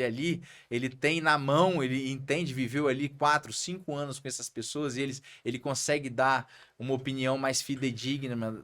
ele tem na mão, ele entende, viveu ali 4, 5 anos com essas pessoas e ele consegue dar uma opinião mais fidedigna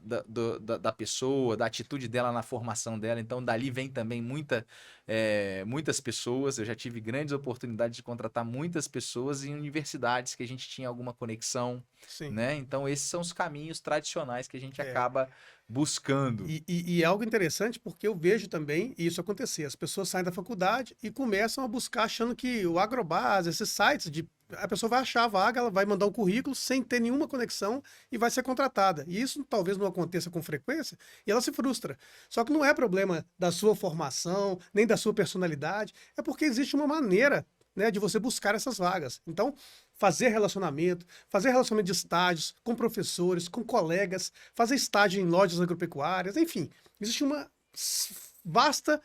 da pessoa, da atitude dela na formação dela. Então, dali vem também muitas pessoas. Eu já tive grandes oportunidades de contratar muitas pessoas em universidades que a gente tinha alguma conexão, Sim. né? Então, esses são os caminhos tradicionais que a gente acaba buscando. E é algo interessante porque eu vejo também isso acontecer. As pessoas saem da faculdade e começam a buscar achando que o Agrobase, esses sites a pessoa vai achar a vaga, ela vai mandar o currículo sem ter nenhuma conexão e vai ser contratada. E isso talvez não aconteça com frequência e ela se frustra. Só que não é problema da sua formação, nem da sua personalidade, é porque existe uma maneira, né, de você buscar essas vagas. Então, fazer relacionamento de estágios com professores, com colegas, fazer estágio em lojas agropecuárias, enfim, existe uma vasta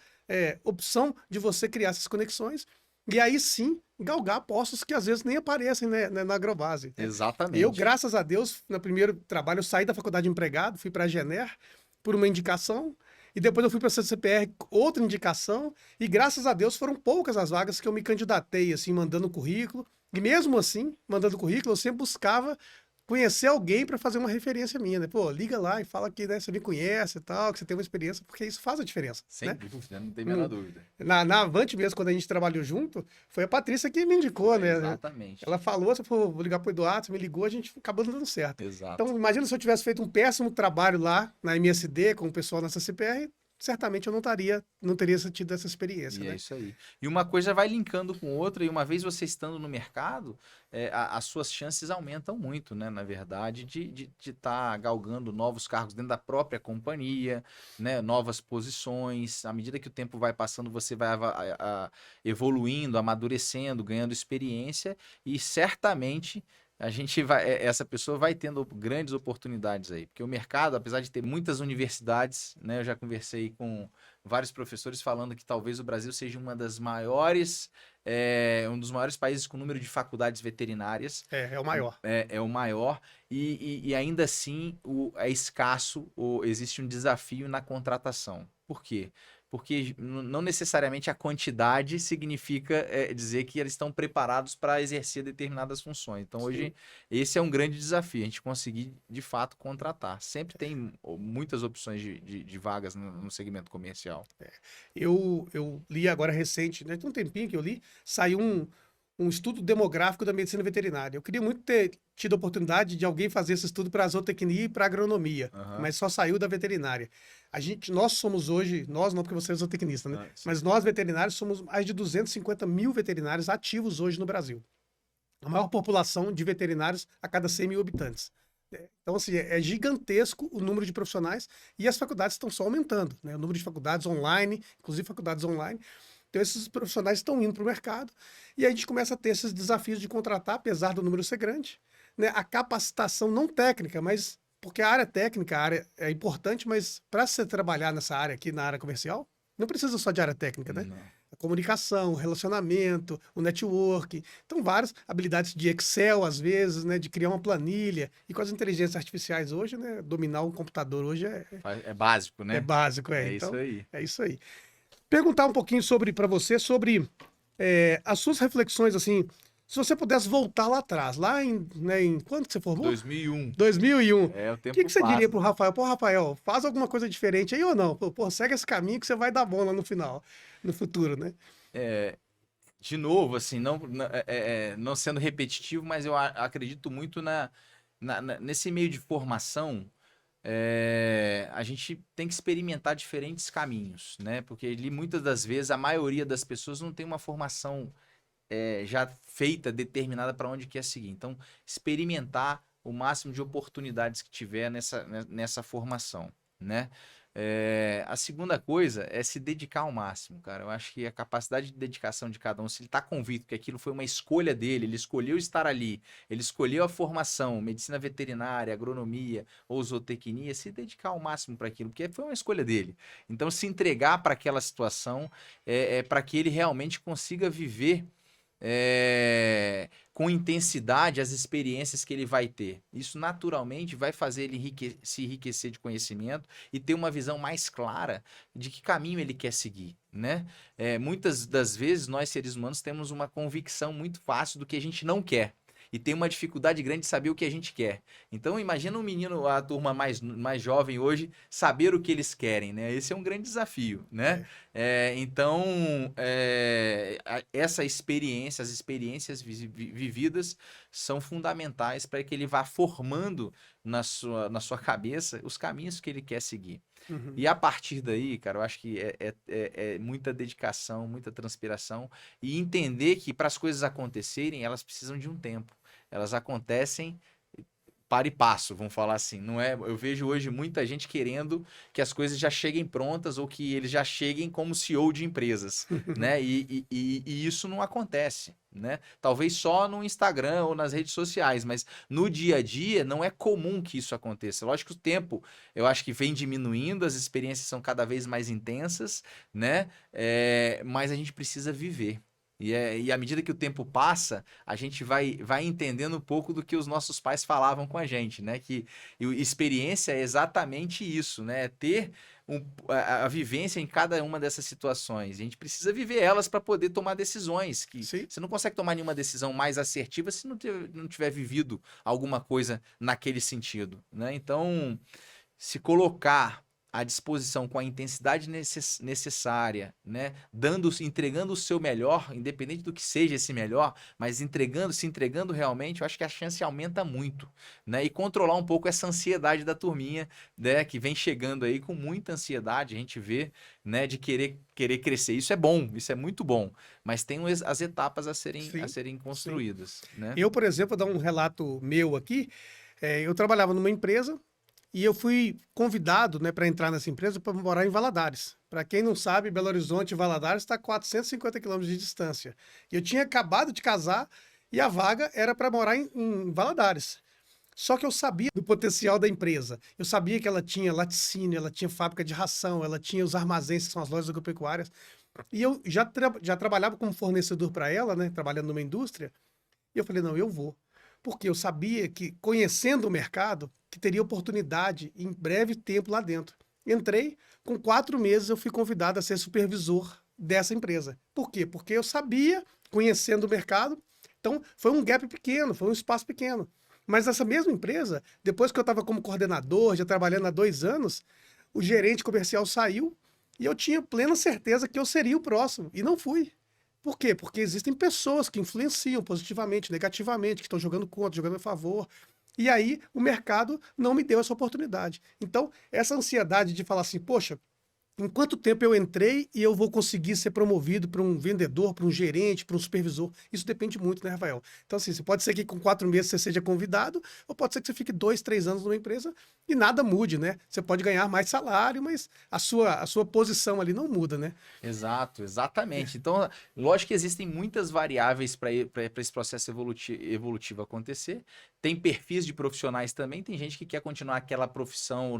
opção de você criar essas conexões e aí sim galgar postos que às vezes nem aparecem, né, na Agrobase. Exatamente. Eu, graças a Deus, no primeiro trabalho, eu saí da faculdade de empregado, fui para a Gener por uma indicação, e depois eu fui para a CCPR, outra indicação, e graças a Deus foram poucas as vagas que eu me candidatei, assim, mandando currículo, e mesmo assim, mandando currículo, eu sempre buscava conhecer alguém para fazer uma referência minha, né? Pô, liga lá e fala que, né, você me conhece e tal, que você tem uma experiência, porque isso faz a diferença, Sem né? dúvida, não tem a menor dúvida. Na Avante mesmo, quando a gente trabalhou junto, foi a Patrícia que me indicou, né? Exatamente. Ela falou, você falou, vou ligar pro Eduardo, você me ligou, a gente acabou dando certo. Exato. Então, imagina se eu tivesse feito um péssimo trabalho lá na MSD, com o pessoal nessa CPR, certamente eu não teria tido essa experiência, E né? é isso aí. E uma coisa vai linkando com outra, e uma vez você estando no mercado, as suas chances aumentam muito, né? Na verdade, de estar galgando novos cargos dentro da própria companhia, né? Novas posições. À medida que o tempo vai passando, você vai evoluindo, amadurecendo, ganhando experiência, e certamente essa pessoa vai tendo grandes oportunidades aí, porque o mercado, apesar de ter muitas universidades, né, eu já conversei com vários professores falando que talvez o Brasil seja um dos maiores países com número de faculdades veterinárias. É o maior. É o maior, e ainda assim é escasso, existe um desafio na contratação. Por quê? Porque não necessariamente a quantidade significa dizer que eles estão preparados para exercer determinadas funções. Então, hoje, esse é um grande desafio, a gente conseguir, de fato, contratar. Sempre tem muitas opções de vagas no segmento comercial. Eu li agora recente, né? Tem um tempinho que eu li, saiu um estudo demográfico da medicina veterinária. Eu queria muito ter tido a oportunidade de alguém fazer esse estudo para a zootecnia e para a agronomia, mas só saiu da veterinária. Nós somos hoje, nós não porque você é zootecnista, né? Mas nós veterinários somos mais de 250 mil veterinários ativos hoje no Brasil. A maior população de veterinários a cada 100 mil habitantes. Então, assim, é gigantesco o número de profissionais e as faculdades estão só aumentando, né? O número de faculdades online, inclusive faculdades online. Então, esses profissionais estão indo para o mercado e aí a gente começa a ter esses desafios de contratar, apesar do número ser grande, né? A capacitação não técnica, mas Porque a área técnica, a área é importante, mas para você trabalhar nessa área aqui, na área comercial, não precisa só de área técnica, né? Não. A comunicação, o relacionamento, o networking. Então, várias habilidades de Excel, às vezes, né? De criar uma planilha. E com as inteligências artificiais hoje, né? Dominar um computador hoje É básico, é né? básico, É isso Então, aí. é isso aí. Perguntar um pouquinho para você, sobre as suas reflexões, assim, se você pudesse voltar lá atrás, lá em quando que você formou? 2001. 2001. O O que tempo você diria passa. pro Rafael? Pô, Rafael, faz alguma coisa diferente aí ou não? Pô, segue esse caminho que você vai dar bom lá no final, no futuro, né? De novo, assim, não sendo repetitivo, mas eu acredito muito nesse meio de formação. A gente tem que experimentar diferentes caminhos, né? Porque ali, muitas das vezes, a maioria das pessoas não tem uma formação já feita, determinada para onde quer seguir. Então, experimentar o máximo de oportunidades que tiver nessa formação, né? A segunda coisa é se dedicar ao máximo, cara. Eu acho que a capacidade de dedicação de cada um, se ele está convicto que aquilo foi uma escolha dele, ele escolheu estar ali, ele escolheu a formação, medicina veterinária, agronomia ou zootecnia, se dedicar ao máximo para aquilo, porque foi uma escolha dele. Então, se entregar para aquela situação para que ele realmente consiga viver com intensidade as experiências que ele vai ter. Isso naturalmente vai fazer ele se enriquecer de conhecimento e ter uma visão mais clara de que caminho ele quer seguir, né? Muitas das vezes nós seres humanos temos uma convicção muito fácil do que a gente não quer. E tem uma dificuldade grande de saber o que a gente quer. Então, imagina um menino, a turma mais jovem hoje, saber o que eles querem, né? Esse é um grande desafio, né? Então, essa experiência, as experiências vividas são fundamentais para que ele vá formando na sua cabeça os caminhos que ele quer seguir. Uhum. E a partir daí, cara, eu acho que é muita dedicação, muita transpiração e entender que para as coisas acontecerem, elas precisam de um tempo. Elas acontecem para e passo, vamos falar assim. Não é? Eu vejo hoje muita gente querendo que as coisas já cheguem prontas ou que eles já cheguem como CEO de empresas, né? E isso não acontece, né? Talvez só no Instagram ou nas redes sociais, mas no dia a dia não é comum que isso aconteça. Lógico que o tempo, eu acho que vem diminuindo, as experiências são cada vez mais intensas, né? Mas a gente precisa viver. E à medida que o tempo passa, a gente vai entendendo um pouco do que os nossos pais falavam com a gente, né? Que experiência é exatamente isso, né? Ter a vivência em cada uma dessas situações. A gente precisa viver elas para poder tomar decisões. Que Sim. você não consegue tomar nenhuma decisão mais assertiva se não tiver vivido alguma coisa naquele sentido, né? Então, se colocar à disposição com a intensidade necessária, né? Entregando o seu melhor, independente do que seja esse melhor, mas se entregando realmente, eu acho que a chance aumenta muito, né? E controlar um pouco essa ansiedade da turminha, né? Que vem chegando aí com muita ansiedade, a gente vê, né? De querer crescer. Isso é bom, isso é muito bom, mas tem as etapas a serem construídas, né? Eu, por exemplo, vou dar um relato meu aqui. Eu trabalhava numa empresa e eu fui convidado, né, para entrar nessa empresa para morar em Valadares. Para quem não sabe, Belo Horizonte e Valadares está a 450 quilômetros de distância. E eu tinha acabado de casar e a vaga era para morar em Valadares. Só que eu sabia do potencial da empresa. Eu sabia que ela tinha laticínio, ela tinha fábrica de ração, ela tinha os armazéns, que são as lojas agropecuárias. E eu já trabalhava como fornecedor para ela, né, trabalhando numa indústria. E eu falei, não, eu vou. Porque eu sabia que, conhecendo o mercado, que teria oportunidade em breve tempo lá dentro. Entrei, com 4 meses eu fui convidado a ser supervisor dessa empresa. Por quê? Porque eu sabia, conhecendo o mercado, então foi um gap pequeno, foi um espaço pequeno. Mas essa mesma empresa, depois que eu estava como coordenador, já trabalhando há 2 anos, o gerente comercial saiu e eu tinha plena certeza que eu seria o próximo. E não fui. Por quê? Porque existem pessoas que influenciam positivamente, negativamente, que estão jogando contra, jogando a favor. E aí o mercado não me deu essa oportunidade. Então, essa ansiedade de falar assim, poxa, Em quanto tempo eu entrei e eu vou conseguir ser promovido para um vendedor, para um gerente, para um supervisor? Isso depende muito, né, Rafael? Então, assim, você pode ser que com 4 meses você seja convidado, ou pode ser que você fique 2, 3 anos numa empresa e nada mude, né? Você pode ganhar mais salário, mas a sua posição ali não muda, né? Exato, exatamente. Então, lógico que existem muitas variáveis para esse processo evolutivo acontecer. Tem perfis de profissionais também, tem gente que quer continuar aquela profissão,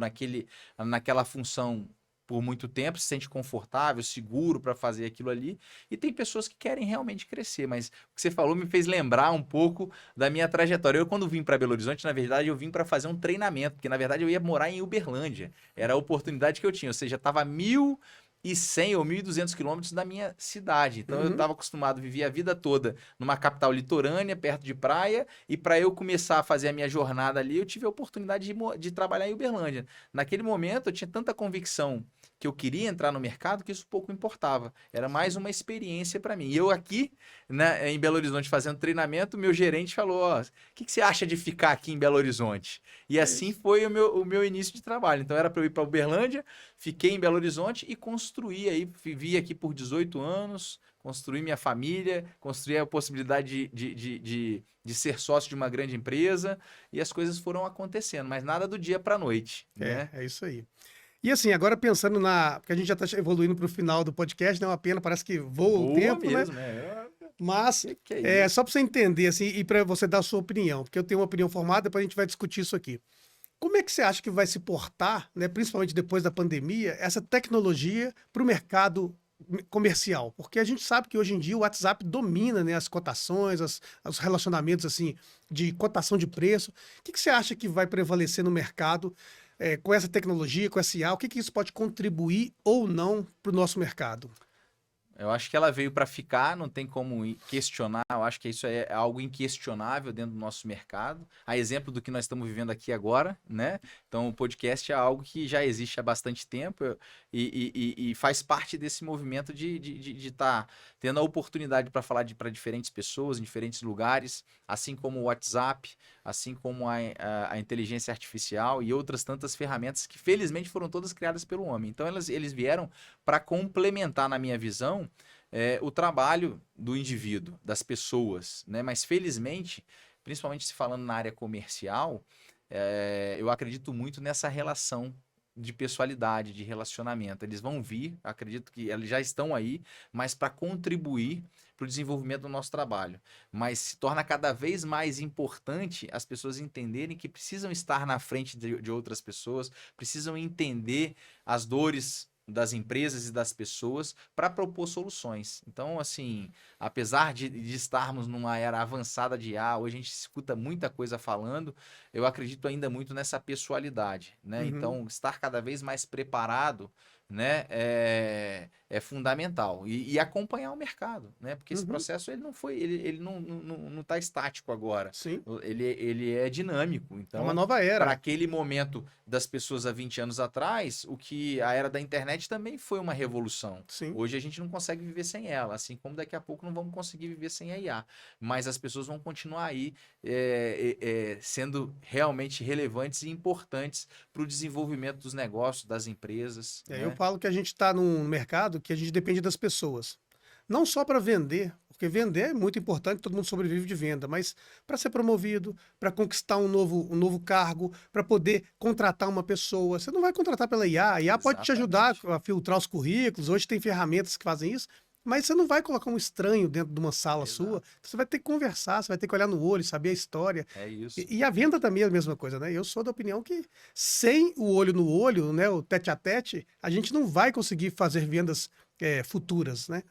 naquela função por muito tempo, se sente confortável, seguro para fazer aquilo ali, e tem pessoas que querem realmente crescer, mas o que você falou me fez lembrar um pouco da minha trajetória. Eu, quando vim para Belo Horizonte, na verdade, eu vim para fazer um treinamento, porque na verdade eu ia morar em Uberlândia, era a oportunidade que eu tinha, ou seja, estava 1.100 ou 1.200 quilômetros da minha cidade. Então eu Uhum. estava acostumado a viver a vida toda numa capital litorânea, perto de praia, e para eu começar a fazer a minha jornada ali, eu tive a oportunidade de trabalhar em Uberlândia. Naquele momento eu tinha tanta convicção que eu queria entrar no mercado que isso pouco importava. Era mais uma experiência para mim. E eu aqui, né, em Belo Horizonte fazendo treinamento, meu gerente falou: ó, o que você acha de ficar aqui em Belo Horizonte? E É assim isso. foi o meu início de trabalho. Então era para eu ir para Uberlândia, fiquei em Belo Horizonte e construí aí, vivi aqui por 18 anos, construí minha família, construí a possibilidade de ser sócio de uma grande empresa e as coisas foram acontecendo, mas nada do dia para a noite, né? É isso aí. E assim, agora pensando na. Porque a gente já está evoluindo para o final do podcast, não é uma pena, parece que voa o Boa tempo, né? mesmo, né? Mas Que é isso? só para você entender, assim, e para você dar a sua opinião, porque eu tenho uma opinião formada, depois a gente vai discutir isso aqui. Como é que você acha que vai se portar, né, principalmente depois da pandemia, essa tecnologia para o mercado comercial? Porque a gente sabe que hoje em dia o WhatsApp domina, né, as cotações, os relacionamentos assim de cotação de preço. O que você acha que vai prevalecer no mercado com essa tecnologia, com essa IA? O que isso pode contribuir ou não para o nosso mercado? Eu acho que ela veio para ficar, não tem como questionar. Eu acho que isso é algo inquestionável dentro do nosso mercado. A exemplo do que nós estamos vivendo aqui agora, né? Então, o podcast é algo que já existe há bastante tempo e faz parte desse movimento de estar tendo a oportunidade para falar para diferentes pessoas, em diferentes lugares, assim como o WhatsApp, assim como a inteligência artificial e outras tantas ferramentas que, felizmente, foram todas criadas pelo homem. Então, eles vieram para complementar, na minha visão, o trabalho do indivíduo, das pessoas, né? Mas felizmente, principalmente se falando na área comercial, eu acredito muito nessa relação de pessoalidade, de relacionamento. Eles vão vir, acredito que eles já estão aí, mas para contribuir para o desenvolvimento do nosso trabalho. Mas se torna cada vez mais importante as pessoas entenderem que precisam estar na frente de outras pessoas, precisam entender as dores das empresas e das pessoas para propor soluções. Então, assim, apesar de estarmos numa era avançada de IA, hoje a gente escuta muita coisa falando, eu acredito ainda muito nessa pessoalidade, né? Uhum, Então, estar cada vez mais preparado, né, é fundamental. E acompanhar o mercado, né? Porque esse uhum, processo ele não está estático agora. sim. Ele é dinâmico. É uma Então, nova para era. aquele momento das pessoas há 20 anos atrás, o que a era da internet também foi uma revolução. Sim. Hoje a gente não consegue viver sem ela, assim como daqui a pouco não vamos conseguir viver sem a IA. Mas as pessoas vão continuar aí sendo realmente relevantes e importantes para o desenvolvimento dos negócios, das empresas, Eu né? falo que a gente está num mercado que a gente depende das pessoas. Não só para vender, porque vender é muito importante, todo mundo sobrevive de venda, mas para ser promovido, para conquistar um novo cargo, para poder contratar uma pessoa. Você não vai contratar pela IA, a IA pode te ajudar Exatamente. a filtrar os currículos, hoje tem ferramentas que fazem isso, mas você não vai colocar um estranho dentro de uma sala sua, Exato. você vai ter que conversar, você vai ter que olhar no olho, saber a história. É isso. E a venda também é a mesma coisa, né? Eu sou da opinião que sem o olho no olho, né, o tete a tete, a gente não vai conseguir fazer vendas futuras, né?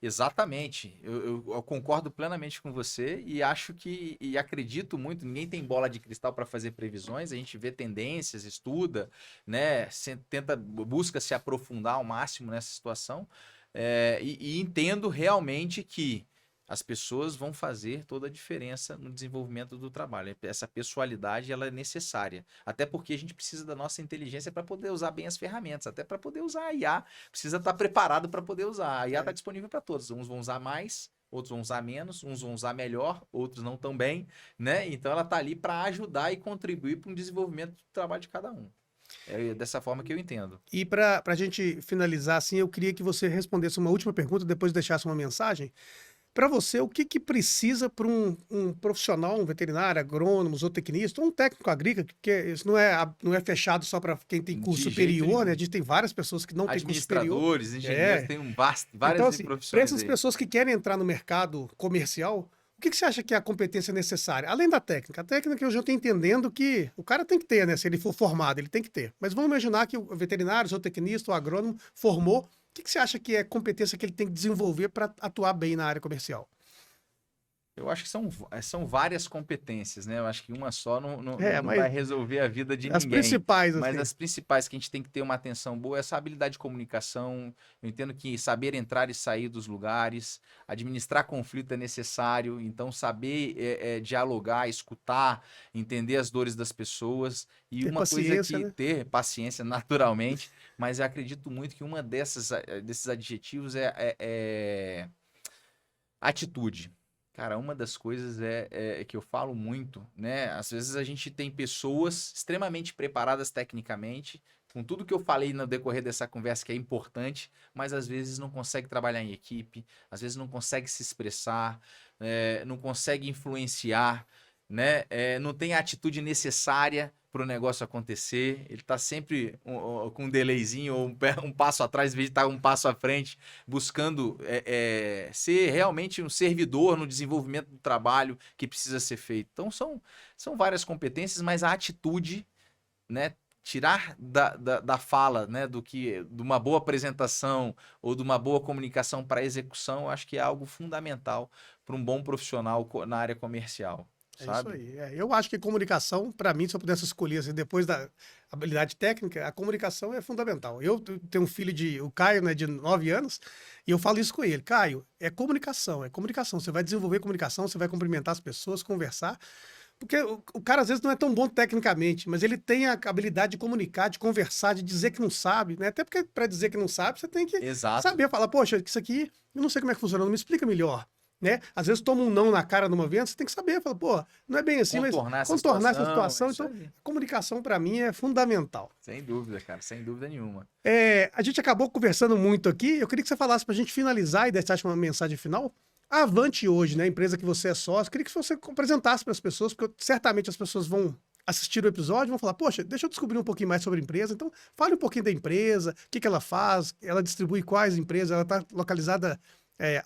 Exatamente. Eu concordo plenamente com você e acho que, e acredito muito, ninguém tem bola de cristal para fazer previsões, a gente vê tendências, estuda, né, busca se aprofundar ao máximo nessa situação, e entendo realmente que as pessoas vão fazer toda a diferença no desenvolvimento do trabalho. Essa pessoalidade, ela é necessária. Até porque a gente precisa da nossa inteligência para poder usar bem as ferramentas, até para poder usar a IA precisa estar preparado para poder usar. A IA está É. disponível para todos. Uns vão usar mais, outros vão usar menos, uns vão usar melhor, outros não tão bem, né? Então ela está ali para ajudar e contribuir para um desenvolvimento do trabalho de cada um. É dessa forma que eu entendo. E para a gente finalizar, assim, eu queria que você respondesse uma última pergunta, depois deixasse uma mensagem. Para você, o que que precisa para um profissional, um veterinário, agrônomo, zootecnista, ou um técnico agrícola, porque isso não é fechado só para quem tem curso De jeito superior, né? A nenhum. gente tem várias pessoas que não têm curso superior. Administradores, engenheiros, É. tem Então, várias assim, para profissões essas aí. pessoas que querem entrar no mercado comercial, o que que você acha que é a competência necessária? Além da técnica. A técnica eu já estou entendendo que o cara tem que ter, né? Se ele for formado, ele tem que ter. Mas vamos imaginar que o veterinário, zootecnista, o agrônomo formou. O que que você acha que é competência que ele tem que desenvolver para atuar bem na área comercial? Eu acho que são várias competências, né? Eu acho que uma só É, não mas vai resolver a vida de as ninguém. principais, Mas assim. as principais que a gente tem que ter uma atenção boa é essa habilidade de comunicação. Eu entendo que saber entrar e sair dos lugares, administrar conflito é necessário. Então, saber dialogar, escutar, entender as dores das pessoas. E Ter uma coisa paciência, que né? ter paciência desses mas eu acredito muito que desses adjetivos é atitude. Cara, uma das coisas que eu falo muito, né? Às vezes a gente tem pessoas extremamente preparadas tecnicamente, com tudo que eu falei no decorrer dessa conversa que é importante, mas às vezes não consegue trabalhar em equipe, às vezes não consegue se expressar, não consegue influenciar, né? Não tem a atitude necessária para o negócio acontecer. Ele está sempre com um delayzinho ou um passo atrás, em vez de estar um passo à frente buscando ser realmente um servidor no desenvolvimento do trabalho que precisa ser feito. Então, são várias competências, mas a atitude, né? Tirar da fala, né? De uma boa apresentação ou de uma boa comunicação para execução, eu acho que é algo fundamental para um bom profissional na área comercial, É isso sabe? aí. Eu acho que comunicação, para mim, se eu pudesse escolher, assim, depois da habilidade técnica, a comunicação é fundamental. Eu tenho um filho o Caio, né, de 9 anos, e eu falo isso com ele. Caio, é comunicação, é comunicação. Você vai desenvolver comunicação, você vai cumprimentar as pessoas, conversar. Porque o cara, às vezes, não é tão bom tecnicamente, mas ele tem a habilidade de comunicar, de conversar, de dizer que não sabe, né? Até porque, para dizer que não sabe, você tem que Exato. saber falar, poxa, isso aqui, eu não sei como é que funciona, não me explica melhor. Né? Às vezes toma um não na cara numa venda, você tem que saber, fala, pô, não é bem assim, mas Contornar essa contornar essa situação, é situação. isso Então, aí. a comunicação para mim é fundamental. Sem dúvida, cara, sem dúvida nenhuma. A gente acabou conversando muito aqui, eu queria que você falasse para a gente finalizar e deixasse uma mensagem final. A Avante hoje, né, a empresa que você é sócio, queria que você apresentasse para as pessoas, porque certamente as pessoas vão assistir o episódio e vão falar, poxa, deixa eu descobrir um pouquinho mais sobre a empresa. Então, fale um pouquinho da empresa, o que que ela faz, ela distribui quais empresas, ela está localizada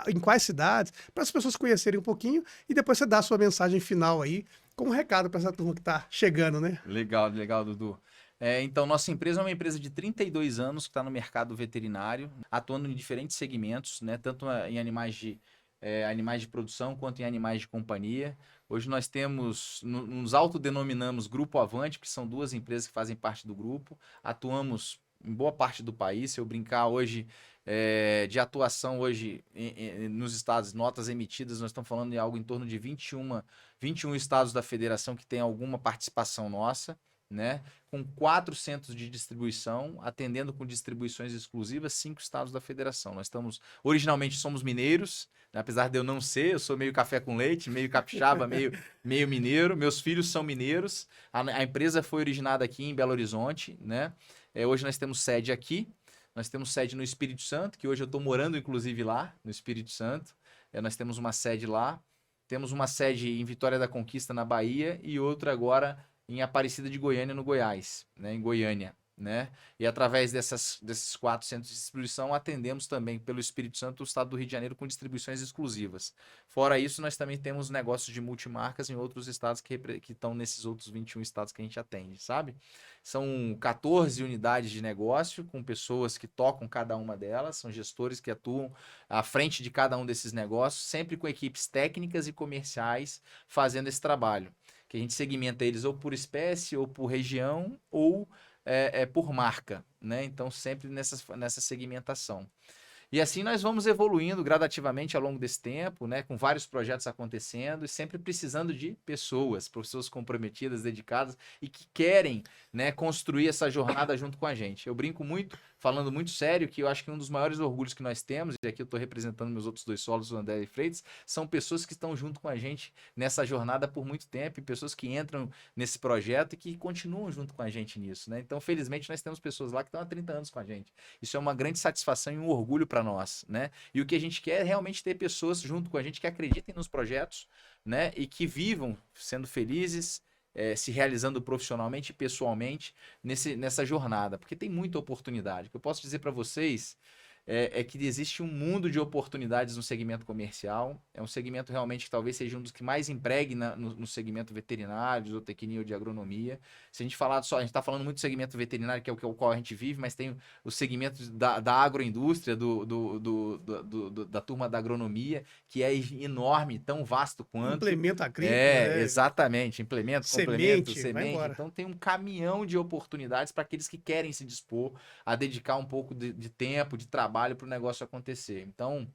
em quais cidades, para as pessoas conhecerem um pouquinho e depois você dá a sua mensagem final aí, como um recado para essa turma que está chegando, né? Legal, legal, Dudu. Então, nossa empresa é uma empresa de 32 anos que está no mercado veterinário, atuando em diferentes segmentos, né? Tanto em animais de produção quanto em animais de companhia. Hoje nós temos, nos autodenominamos Grupo Avante, que são duas empresas que fazem parte do grupo. Atuamos em boa parte do país. Se eu brincar hoje de atuação hoje nos estados, notas emitidas, nós estamos falando de algo em torno de 21 estados da federação que tem alguma participação nossa, né? Com 4 centros de distribuição, atendendo com distribuições exclusivas 5 estados da federação. Originalmente somos mineiros, né? Apesar de eu não ser, eu sou meio café com leite, meio capixaba, meio mineiro. Meus filhos são mineiros. A empresa foi originada aqui em Belo Horizonte, né? Hoje nós temos sede aqui. Nós temos sede no Espírito Santo, que hoje eu estou morando, inclusive, lá, no Espírito Santo. Nós temos uma sede lá. Temos uma sede em Vitória da Conquista, na Bahia, e outra agora em Aparecida de Goiânia, no Goiás, né? Em Goiânia, né? E através desses 4 centros de distribuição, atendemos também pelo Espírito Santo o estado do Rio de Janeiro com distribuições exclusivas. Fora isso, nós também temos negócios de multimarcas em outros estados que estão nesses outros 21 estados que a gente atende, sabe? São 14 unidades de negócio com pessoas que tocam cada uma delas, são gestores que atuam à frente de cada um desses negócios, sempre com equipes técnicas e comerciais fazendo esse trabalho, que a gente segmenta eles ou por espécie, ou por região, ou por marca, né? Então, sempre nessa segmentação. E assim nós vamos evoluindo gradativamente ao longo desse tempo, né? Com vários projetos acontecendo e sempre precisando de pessoas comprometidas, dedicadas e que querem, né, construir essa jornada junto com a gente. Eu brinco muito falando muito sério, que eu acho que um dos maiores orgulhos que nós temos, e aqui eu estou representando meus outros 2 solos, o André e Freitas, são pessoas que estão junto com a gente nessa jornada por muito tempo, e pessoas que entram nesse projeto e que continuam junto com a gente nisso, né? Então, felizmente, nós temos pessoas lá que estão há 30 anos com a gente. Isso é uma grande satisfação e um orgulho para nós, né? E o que a gente quer é realmente ter pessoas junto com a gente que acreditem nos projetos, né? E que vivam sendo felizes, se realizando profissionalmente e pessoalmente nessa jornada, porque tem muita oportunidade. O que eu posso dizer para vocês é que existe um mundo de oportunidades no segmento comercial. É um segmento realmente que talvez seja um dos que mais empregue no segmento veterinário, zootecnia ou de agronomia. Se a gente falar só, a gente está falando muito do segmento veterinário, que é o qual a gente vive, mas tem o segmento da agroindústria, da turma da agronomia, que é enorme, tão vasto quanto. Implemento agrícola, né? Exatamente. Implemento, complemento, Vai semente. embora. Então tem um caminhão de oportunidades para aqueles que querem se dispor a dedicar um pouco de tempo, de trabalho para o negócio acontecer. Então,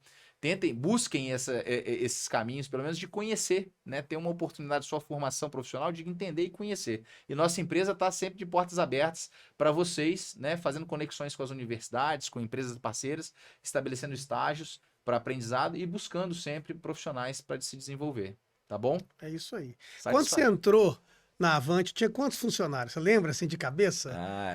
busquem esses caminhos, pelo menos de conhecer, né? Ter uma oportunidade de sua formação profissional, de entender e conhecer. E nossa empresa está sempre de portas abertas para vocês, né? Fazendo conexões com as universidades, com empresas parceiras, estabelecendo estágios para aprendizado e buscando sempre profissionais para se desenvolver. Tá bom? É isso aí. Satisfação. Quando você entrou na Avante, tinha quantos funcionários? Você lembra, assim, de cabeça?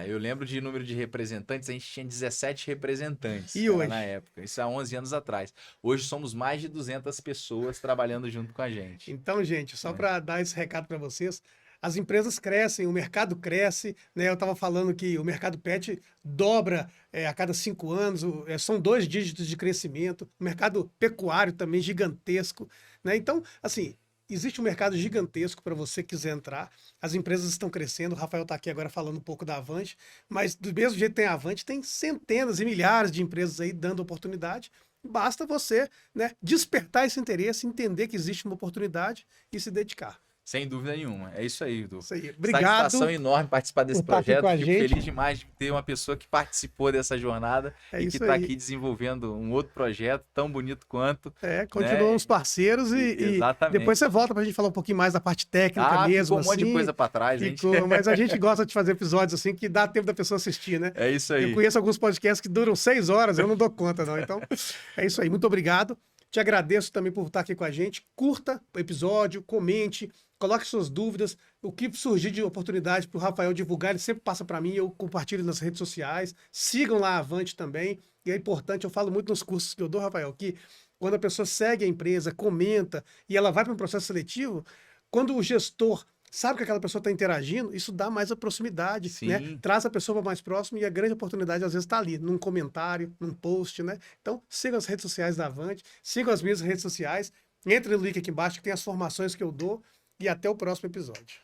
Eu lembro de número de representantes, a gente tinha 17 representantes, E cara, hoje? na época. Isso há 11 anos atrás. Hoje somos mais de 200 pessoas trabalhando junto com a gente. Então, gente, só para dar esse recado para vocês, as empresas crescem, o mercado cresce, né? Eu estava falando que o mercado pet dobra a cada 5 anos, são 2 dígitos de crescimento, o mercado pecuário também gigantesco, né? Então, assim, existe um mercado gigantesco para você que quiser entrar. As empresas estão crescendo. O Rafael está aqui agora falando um pouco da Avante, mas do mesmo jeito que tem a Avante, tem centenas e milhares de empresas aí dando oportunidade. Basta você, né, despertar esse interesse, entender que existe uma oportunidade e se dedicar. Sem dúvida nenhuma. É isso aí, Edu. Isso aí. Obrigado. Satisfação enorme participar desse por estar aqui projeto. com a Fico gente. feliz demais de ter uma pessoa que participou dessa jornada É e que isso está aí. aqui desenvolvendo um outro projeto tão bonito quanto. Continuamos parceiros e Exatamente. depois você volta para a gente falar um pouquinho mais da parte técnica mesmo. Ficou um monte de assim. coisa para trás, gente. Ficou, mas a gente gosta de fazer episódios assim que dá tempo da pessoa assistir, né? É isso aí. Eu conheço alguns podcasts que duram 6 horas, eu não dou conta, não. Então, é isso aí. Muito obrigado. Te agradeço também por estar aqui com a gente. Curta o episódio, comente, coloque suas dúvidas. O que surgir de oportunidade para o Rafael divulgar, ele sempre passa para mim, eu compartilho nas redes sociais. Sigam lá a Avante também. E é importante, eu falo muito nos cursos que eu dou, Rafael, que quando a pessoa segue a empresa, comenta e ela vai para um processo seletivo, quando o gestor sabe que aquela pessoa está interagindo, isso dá mais a proximidade, Sim. né? Traz a pessoa para mais próximo e a grande oportunidade às vezes está ali, num comentário, num post, né? Então, sigam as redes sociais da Avante, sigam as minhas redes sociais, entre no link aqui embaixo que tem as formações que eu dou e até o próximo episódio.